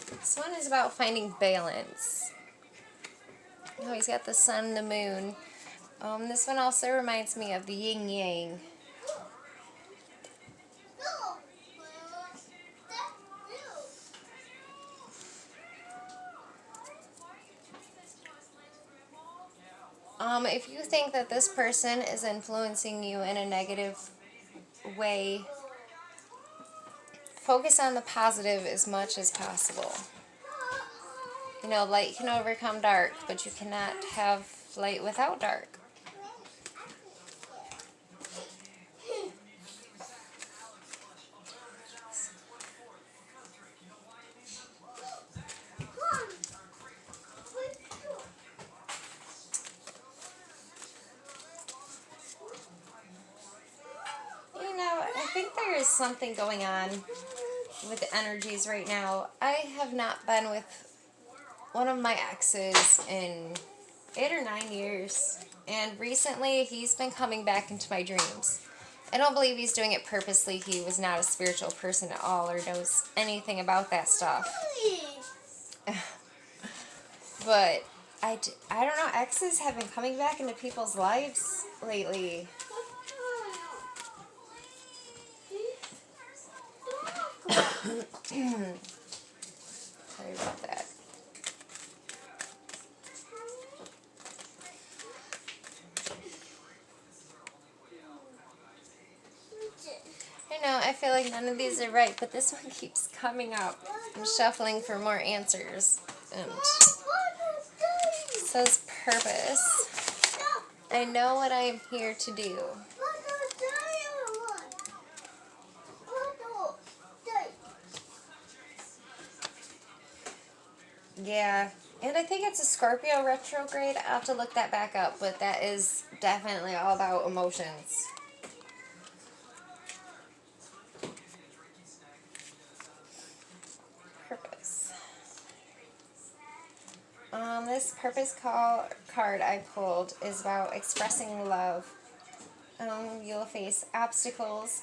This one is about finding balance. Oh, he's got the sun and the moon. This one also reminds me of the yin yang. If you think that this person is influencing you in a negative way, focus on the positive as much as possible. You know, light can overcome dark, but you cannot have light without dark. You know, I think there is something going on with the energies right now. I have not been with one of my exes in 8 or 9 years, and recently he's been coming back into my dreams. I don't believe he's doing it purposely. He was not a spiritual person at all or knows anything about that stuff. But I don't know, exes have been coming back into people's lives lately. Sorry about that. I know, I feel like none of these are right, but this one keeps coming up. I'm shuffling for more answers. And it says purpose. I know what I am here to do. Yeah, and I think it's a Scorpio retrograde. I'll have to look that back up, but that is definitely all about emotions. Purpose. This purpose card I pulled is about expressing love. You'll face obstacles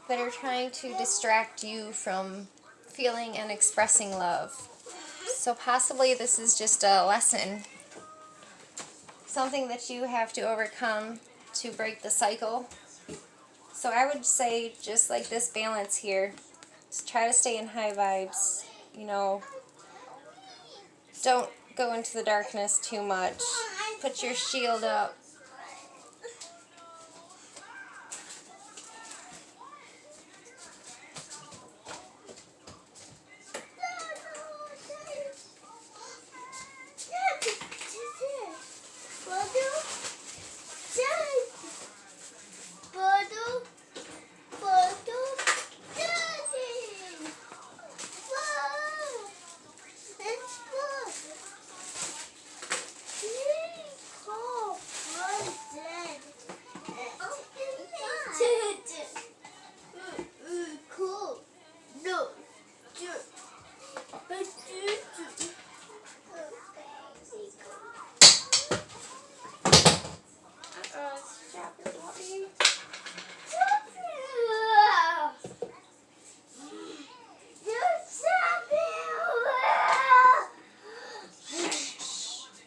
that are trying to distract you from feeling and expressing love. So possibly this is just a lesson, something that you have to overcome to break the cycle. So I would say, just like this balance here, just try to stay in high vibes, you know, don't go into the darkness too much, put your shield up.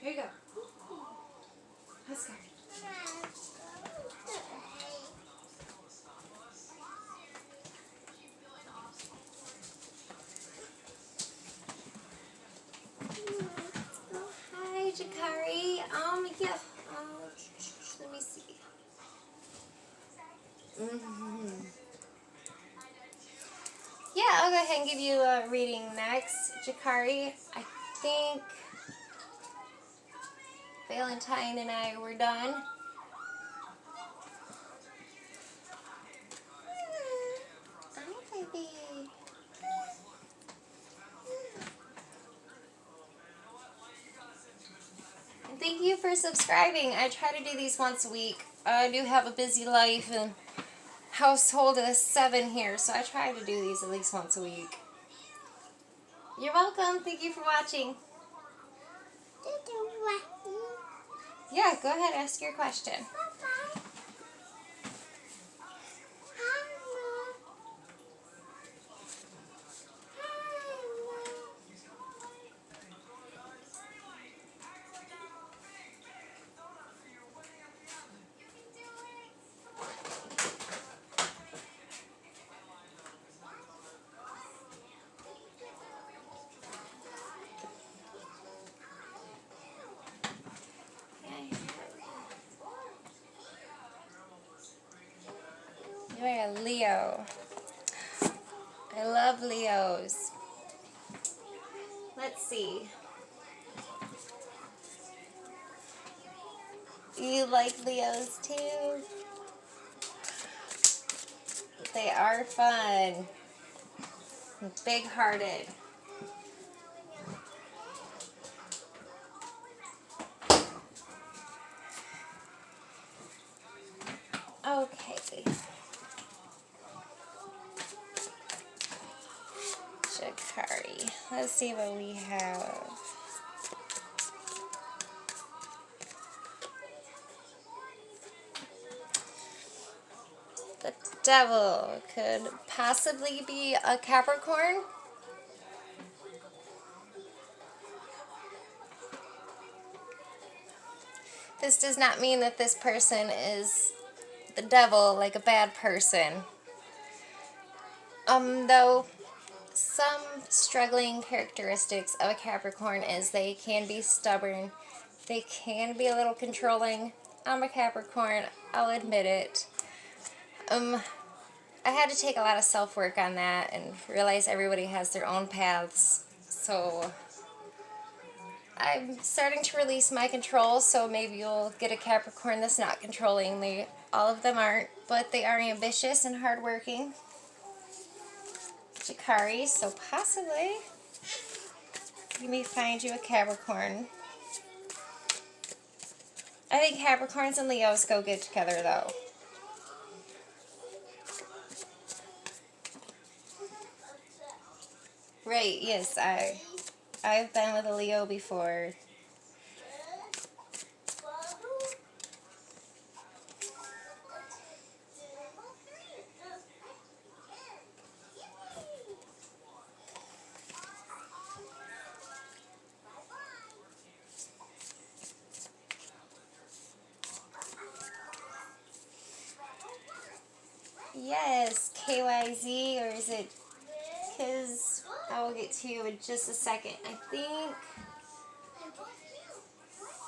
Here you go. Let's go. Hi, Jakari. Yeah. Let me see. Yeah, I'll go ahead and give you a reading next, Jakari. I think Valentine and I were done. Oh, baby. And thank you for subscribing. I try to do these once a week. I do have a busy life and household of 7 here, so I try to do these at least once a week. You're welcome. Thank you for watching. Yeah, go ahead, ask your question. You're a Leo. I love Leos. Let's see. You like Leos too? They are fun. Big-hearted. Okay. Jakari. Let's see what we have. The devil could possibly be a Capricorn. This does not mean that this person is the devil, like a bad person. Though some struggling characteristics of a Capricorn is they can be stubborn, they can be a little controlling. I'm a Capricorn, I'll admit it. I had to take a lot of self-work on that and realize everybody has their own paths. So I'm starting to release my control, so maybe you'll get a Capricorn that's not controlling. All of them aren't, but they are ambitious and hardworking. Jakari, so possibly you may find you a Capricorn. I think Capricorns and Leos go good together, though. Right, yes, I've been with a Leo before. Yes, KYZ, or is it Kiz? I will get to you in just a second.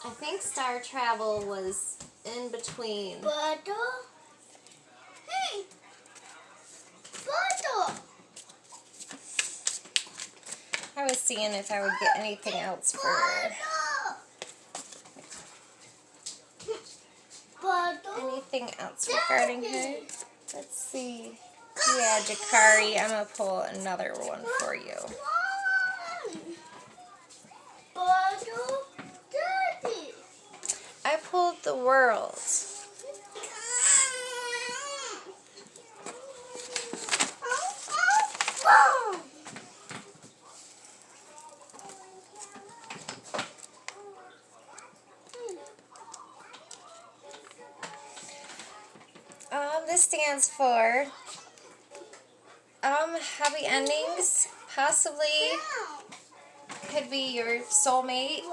I think Star Travel was in between. Hey, Bottle. I was seeing if I would get anything else for anything else regarding her. Let's see. Yeah, Jakari, I'm gonna pull another one for you. Bottle. Daddy. I pulled the world. This stands for happy endings. Possibly could be your soulmate.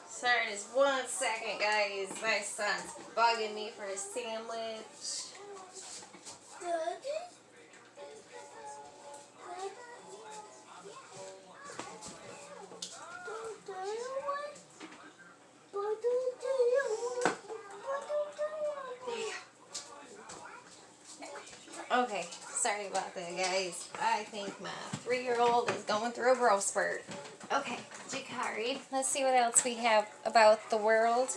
Sorry, just 1 second, guys. My son's bugging me for a sandwich. Okay, sorry about that, guys. I think my 3-year-old is going through a growth spurt. Okay, Jakari, let's see what else we have about the world.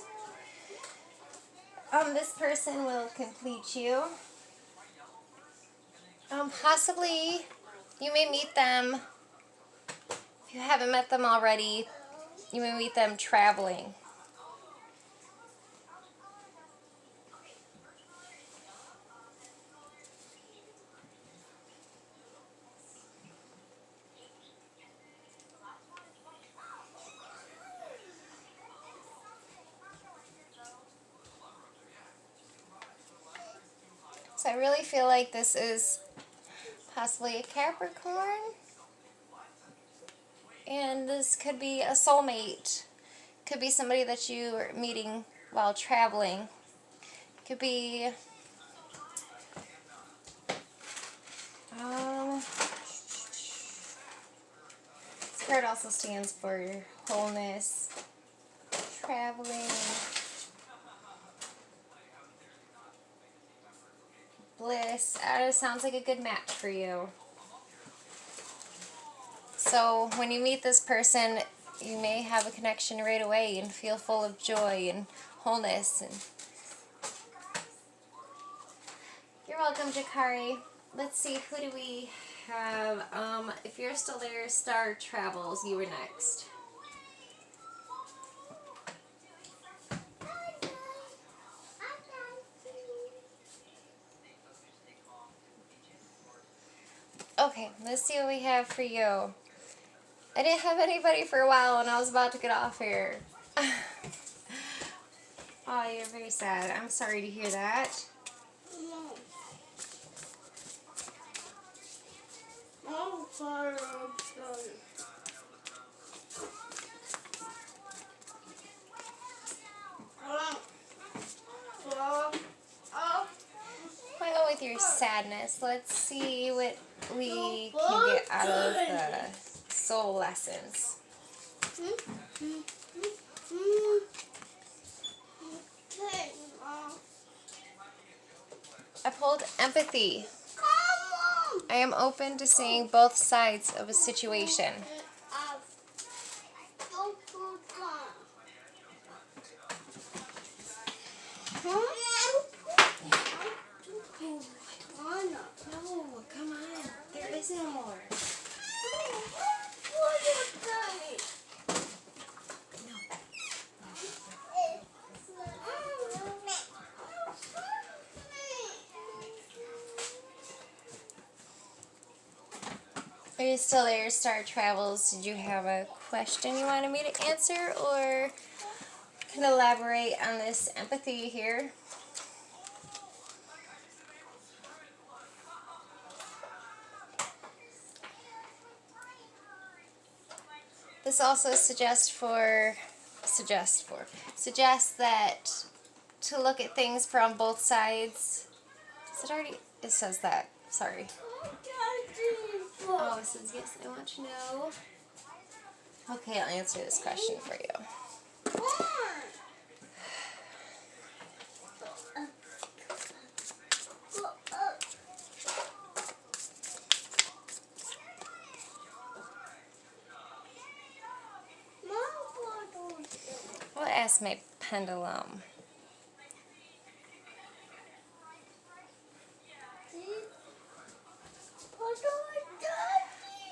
This person will complete you. Possibly you may meet them, if you haven't met them already, you may meet them traveling. So I really feel like this is possibly a Capricorn. And this could be a soulmate. Could be somebody that you are meeting while traveling. Could be Spirit also stands for wholeness, traveling, bliss. It sounds like a good match for you. So when you meet this person, you may have a connection right away and feel full of joy and wholeness. And you're welcome, Jakari. Let's see, who do we have? If you're still there, Star Travels, you were next. Okay, let's see what we have for you. I didn't have anybody for a while and I was about to get off here. Oh, you're very sad. I'm sorry to hear that. I'm sorry. Well, with your sadness, let's see what we can get out of the soul lessons. I pulled empathy. I am open to seeing both sides of a situation. No, come on. There isn't more. Are you still there, Star Travels? Did you have a question you wanted me to answer, or can elaborate on this empathy here? This also suggests for Suggest that to look at things from both sides. Is it already? It says that. Sorry. Oh, it says yes. I want to know. Okay, I'll answer this question for you. I'll ask my pendulum.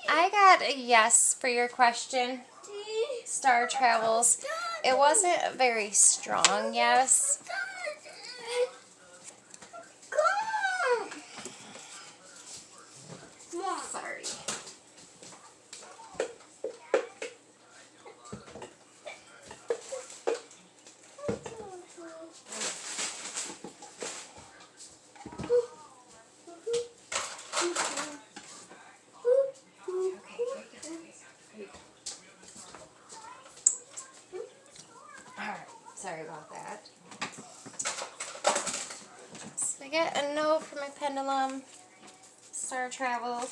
I got a yes for your question. Star travels. It wasn't a very strong yes. Sorry. Alright, sorry about that. So I get a no for my pendulum. Star travel.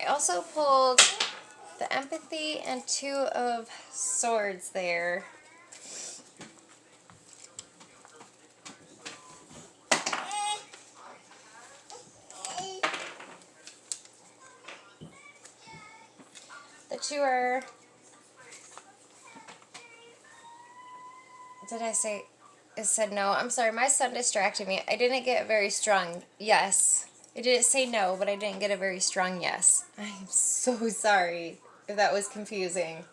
I also pulled the empathy and 2 of swords there. That you are, did I say, it said no. I'm sorry, my son distracted me. I didn't get a very strong yes. I didn't say no, but I didn't get a very strong yes. I'm so sorry if that was confusing.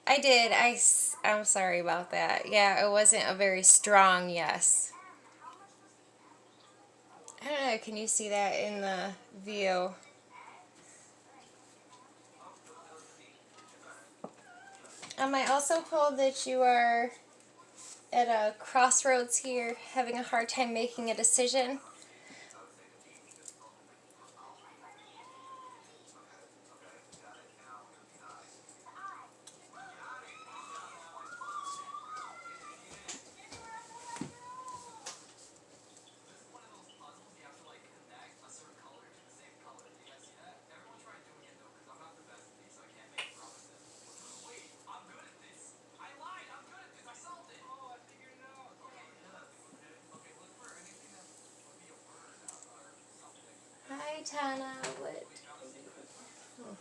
I did. I'm sorry about that. Yeah, it wasn't a very strong yes. I don't know, can you see that in the view? I also pulled that you are at a crossroads here, having a hard time making a decision. Hi, Tana. What? Oh.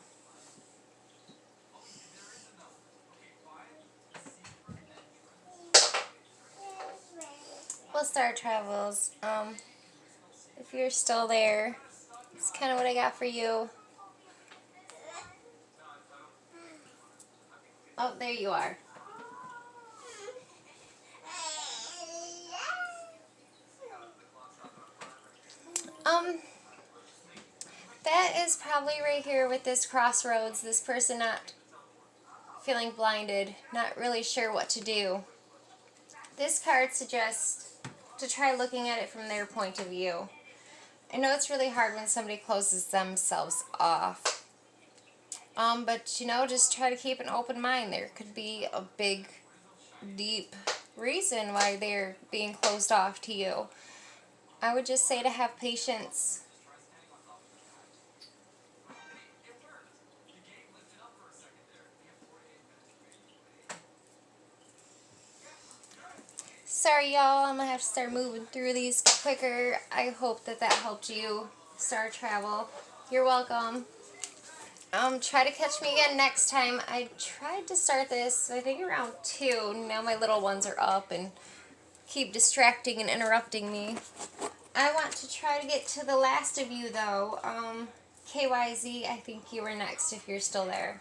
Well, Star Travels, if you're still there, it's kind of what I got for you. Oh, there you are. That is probably right here with this crossroads, this person not feeling blinded, not really sure what to do. This card suggests to try looking at it from their point of view. I know it's really hard when somebody closes themselves off. But you know, just try to keep an open mind. There could be a big, deep reason why they're being closed off to you. I would just say to have patience. Sorry, y'all. I'm going to have to start moving through these quicker. I hope that helped you, Star Travel. You're welcome. Try to catch me again next time. I tried to start this, I think, around 2. Now my little ones are up and keep distracting and interrupting me. I want to try to get to the last of you, though. KYZ, I think you were next if you're still there.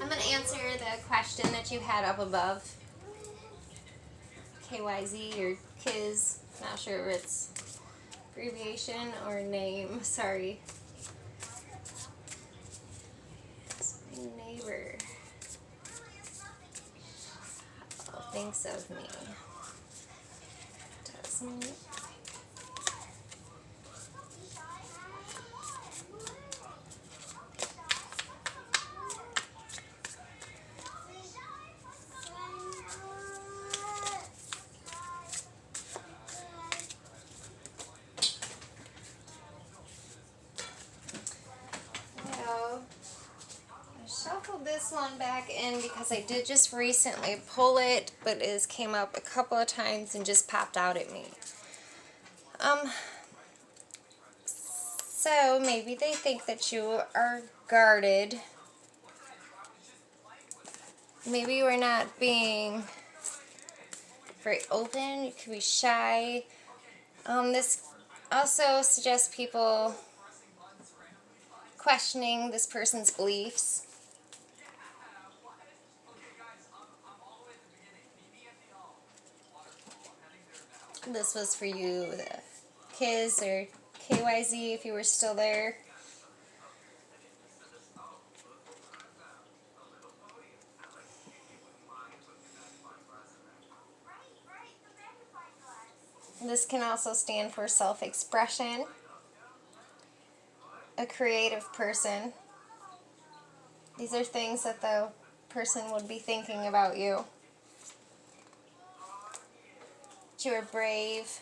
I'm going to answer the question that you had up above. KYZ or Kiz. Not sure if it's abbreviation or name. Sorry. It's my neighbor. Thinks of me. Doesn't. Shuffled this one back in because I did just recently pull it, but it has came up a couple of times and just popped out at me. So maybe they think that you are guarded. Maybe you are not being very open. You could be shy. This also suggests people questioning this person's beliefs. This was for you, the Kiz or KYZ, if you were still there. This can also stand for self-expression, a creative person. These are things that the person would be thinking about you. That you are brave.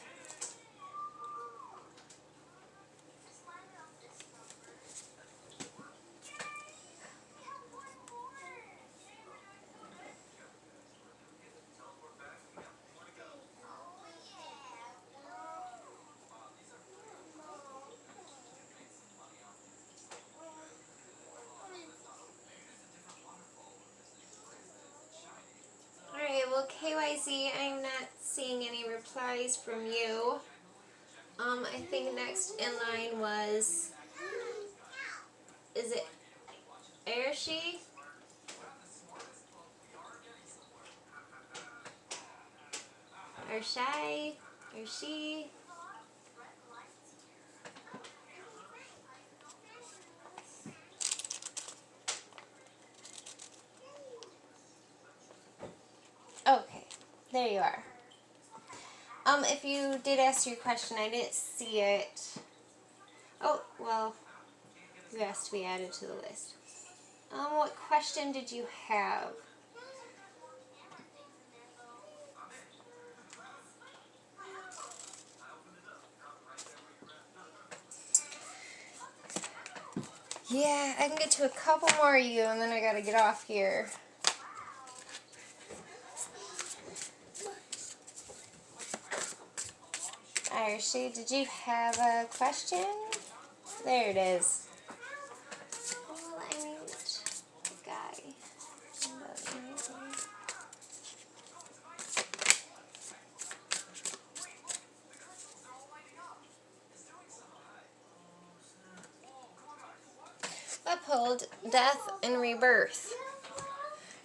Alright, well KYZ, I'm not seeing any replies from you. I think next in line was, is it Airshi? Arshai? Arshi? Okay, there you are. If you did ask your question, I didn't see it. Oh, well, you asked to be added to the list. What question did you have? Yeah, I can get to a couple more of you, and then I gotta get off here. Archie, did you have a question? There it is. Well, I mean, the guy. I pulled death and rebirth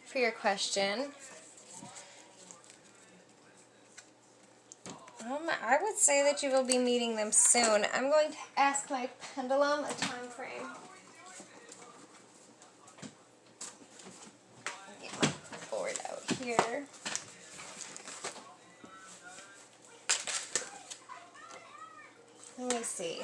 for your question. I would say that you will be meeting them soon. I'm going to ask my pendulum a time frame. Get my board out here. Let me see.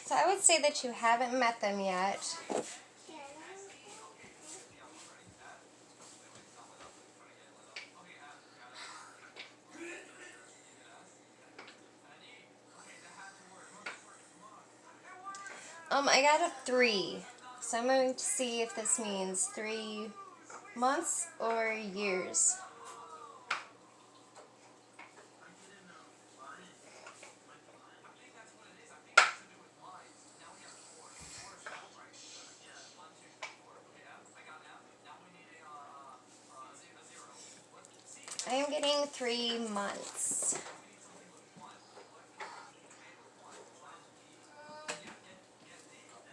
So I would say that you haven't met them yet. I got a 3. So I'm going to see if this means 3 months or years. I am getting 3 months.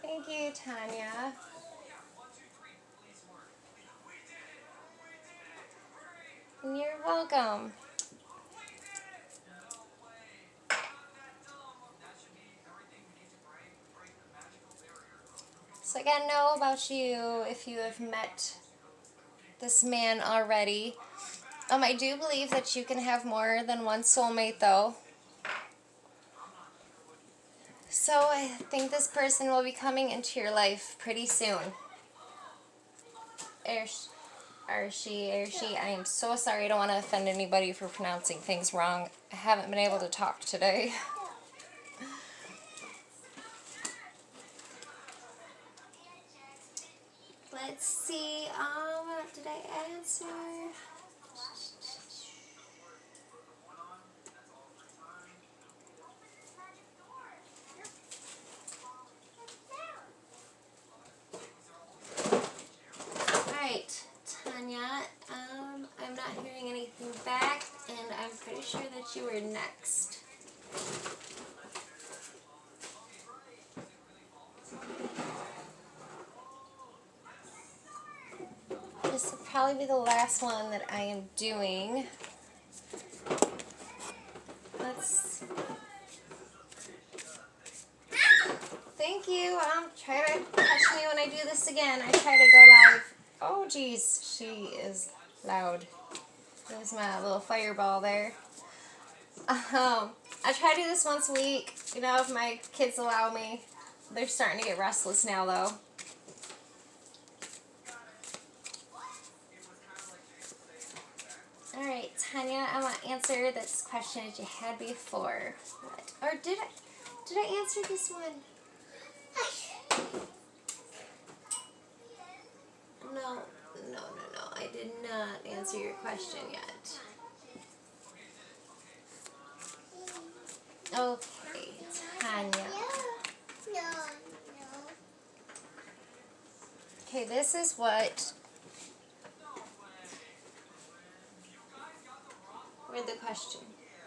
Thank you, Tanya. You're welcome. So I gotta know about you if you have met this man already. I do believe that you can have more than one soulmate though. So I think this person will be coming into your life pretty soon. Arshi, I am so sorry. I don't want to offend anybody for pronouncing things wrong. I haven't been able to talk today. Let's see, did I answer? Alright, Tanya, I'm not hearing anything back, and I'm pretty sure that you were next. This will probably be the last one that I am doing. Let's... Thank you. Try to catch me when I do this again. I try to go live. Oh, geez. She is loud. There's my little fireball there. I try to do this once a week. You know, if my kids allow me. They're starting to get restless now, though. Alright, Tanya, I want to answer this question that you had before. What? Or did I answer this one? No, I did not answer your question yet. Okay, Tanya. Okay, this is what... Where'd the question?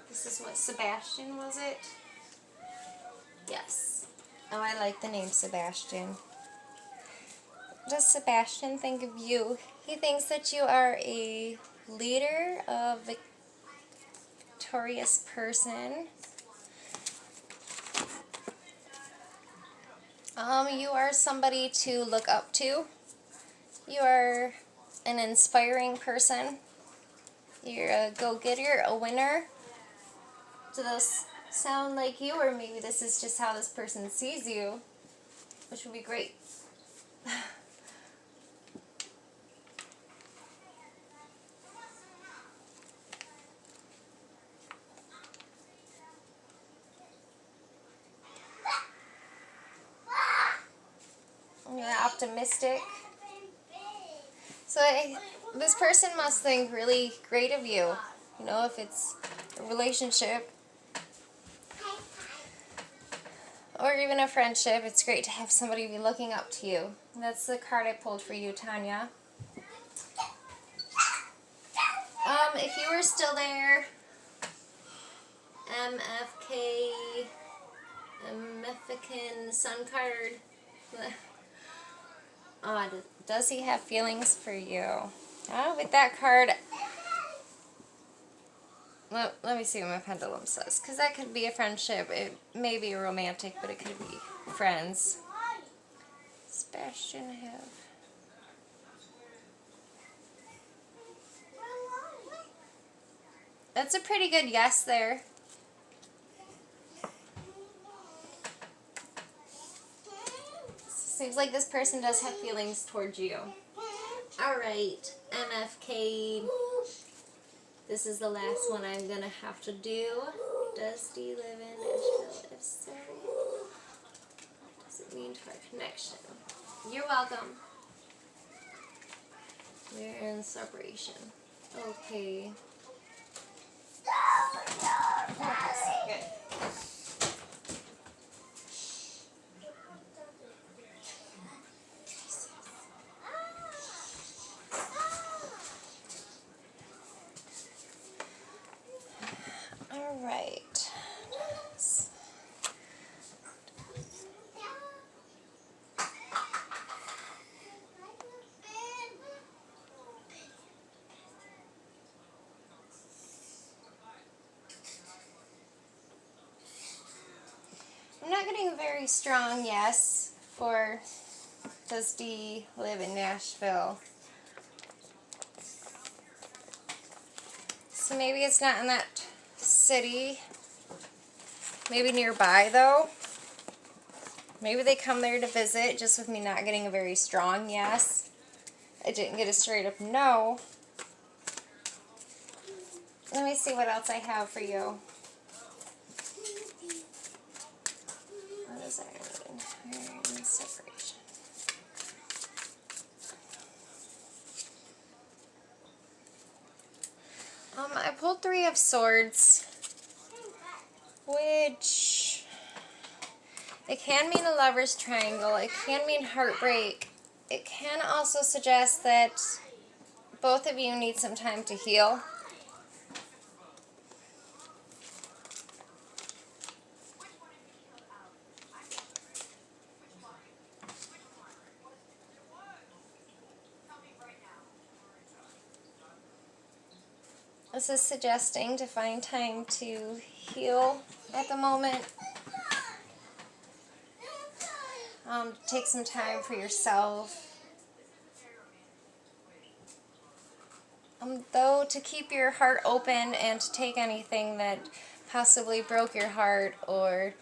This is what Sebastian, was it? Yes. Oh, I like the name Sebastian. What does Sebastian think of you? He thinks that you are a leader, a victorious person. You are somebody to look up to. You are an inspiring person. You're a go-getter, a winner. Do those sound like you, or maybe this is just how this person sees you, which would be great. You're optimistic. So this person must think really great of you. You know, if it's a relationship or even a friendship, it's great to have somebody be looking up to you. That's the card I pulled for you, Tanya. If you were still there, MFK, Mexican Sun card. Does he have feelings for you? With that card, let me see what my pendulum says. Because that could be a friendship. It may be romantic, but it could be friends. Sebastian have... That's a pretty good yes there. Seems like this person does have feelings towards you. Alright, MFK. This is the last one I'm going to have to do. Does D live in Nashville? If so, what does it mean to our connection? You're welcome. We're in separation. Okay. Good. not getting a very strong yes for does Dee live in Nashville. So maybe it's not in that city. Maybe nearby though. Maybe they come there to visit, just with me not getting a very strong yes. I didn't get a straight up no. Let me see what else I have for you. What does that mean? Iron separation. I pulled 3 of Swords, which it can mean a lover's triangle. It can mean heartbreak. It can also suggest that both of you need some time to heal. This is suggesting to find time to heal at the moment. Take some time for yourself. Though, to keep your heart open and to take anything that possibly broke your heart or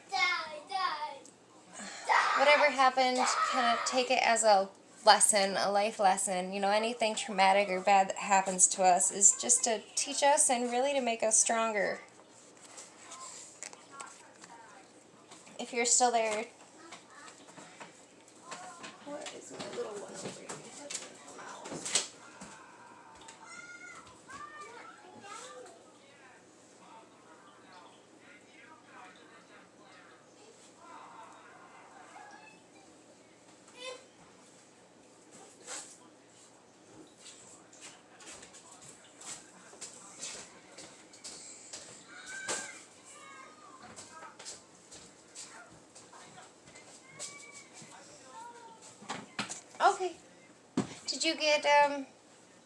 whatever happened, kind of take it as a lesson, a life lesson. You know, anything traumatic or bad that happens to us is just to teach us and really to make us stronger. If you're still there. Where is my little one over here? Okay. Did you get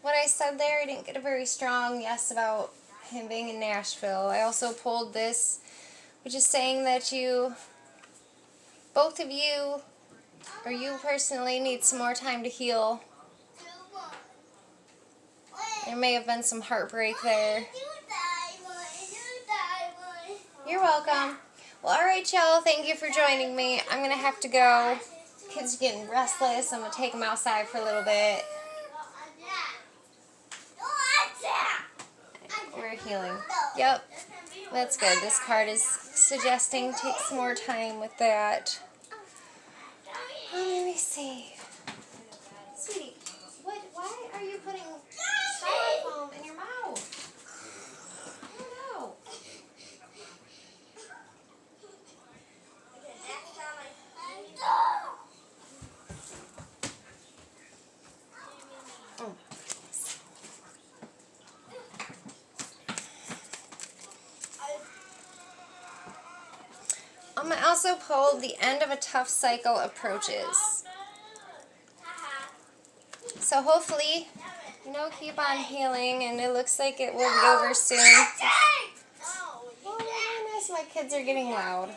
what I said there? I didn't get a very strong yes about him being in Nashville. I also pulled this, which is saying that both of you, or you personally, need some more time to heal. There may have been some heartbreak there. You're welcome. Well, alright, y'all. Thank you for joining me. I'm going to have to go. Kids are getting restless. I'm going to take them outside for a little bit. We're healing. Yep. That's good. This card is suggesting take some more time with that. Let me see. Sweetie, why are you putting styrofoam in your mouth? I don't know. I also pulled the end of a tough cycle approaches. So hopefully, keep on healing, and it looks like it will be over soon. Oh my goodness, my kids are getting loud.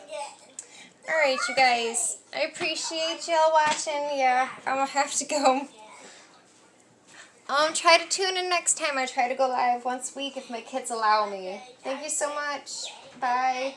Alright, you guys, I appreciate y'all watching. Yeah, I'm going to have to go. Try to tune in next time. I try to go live once a week if my kids allow me. Thank you so much. Bye.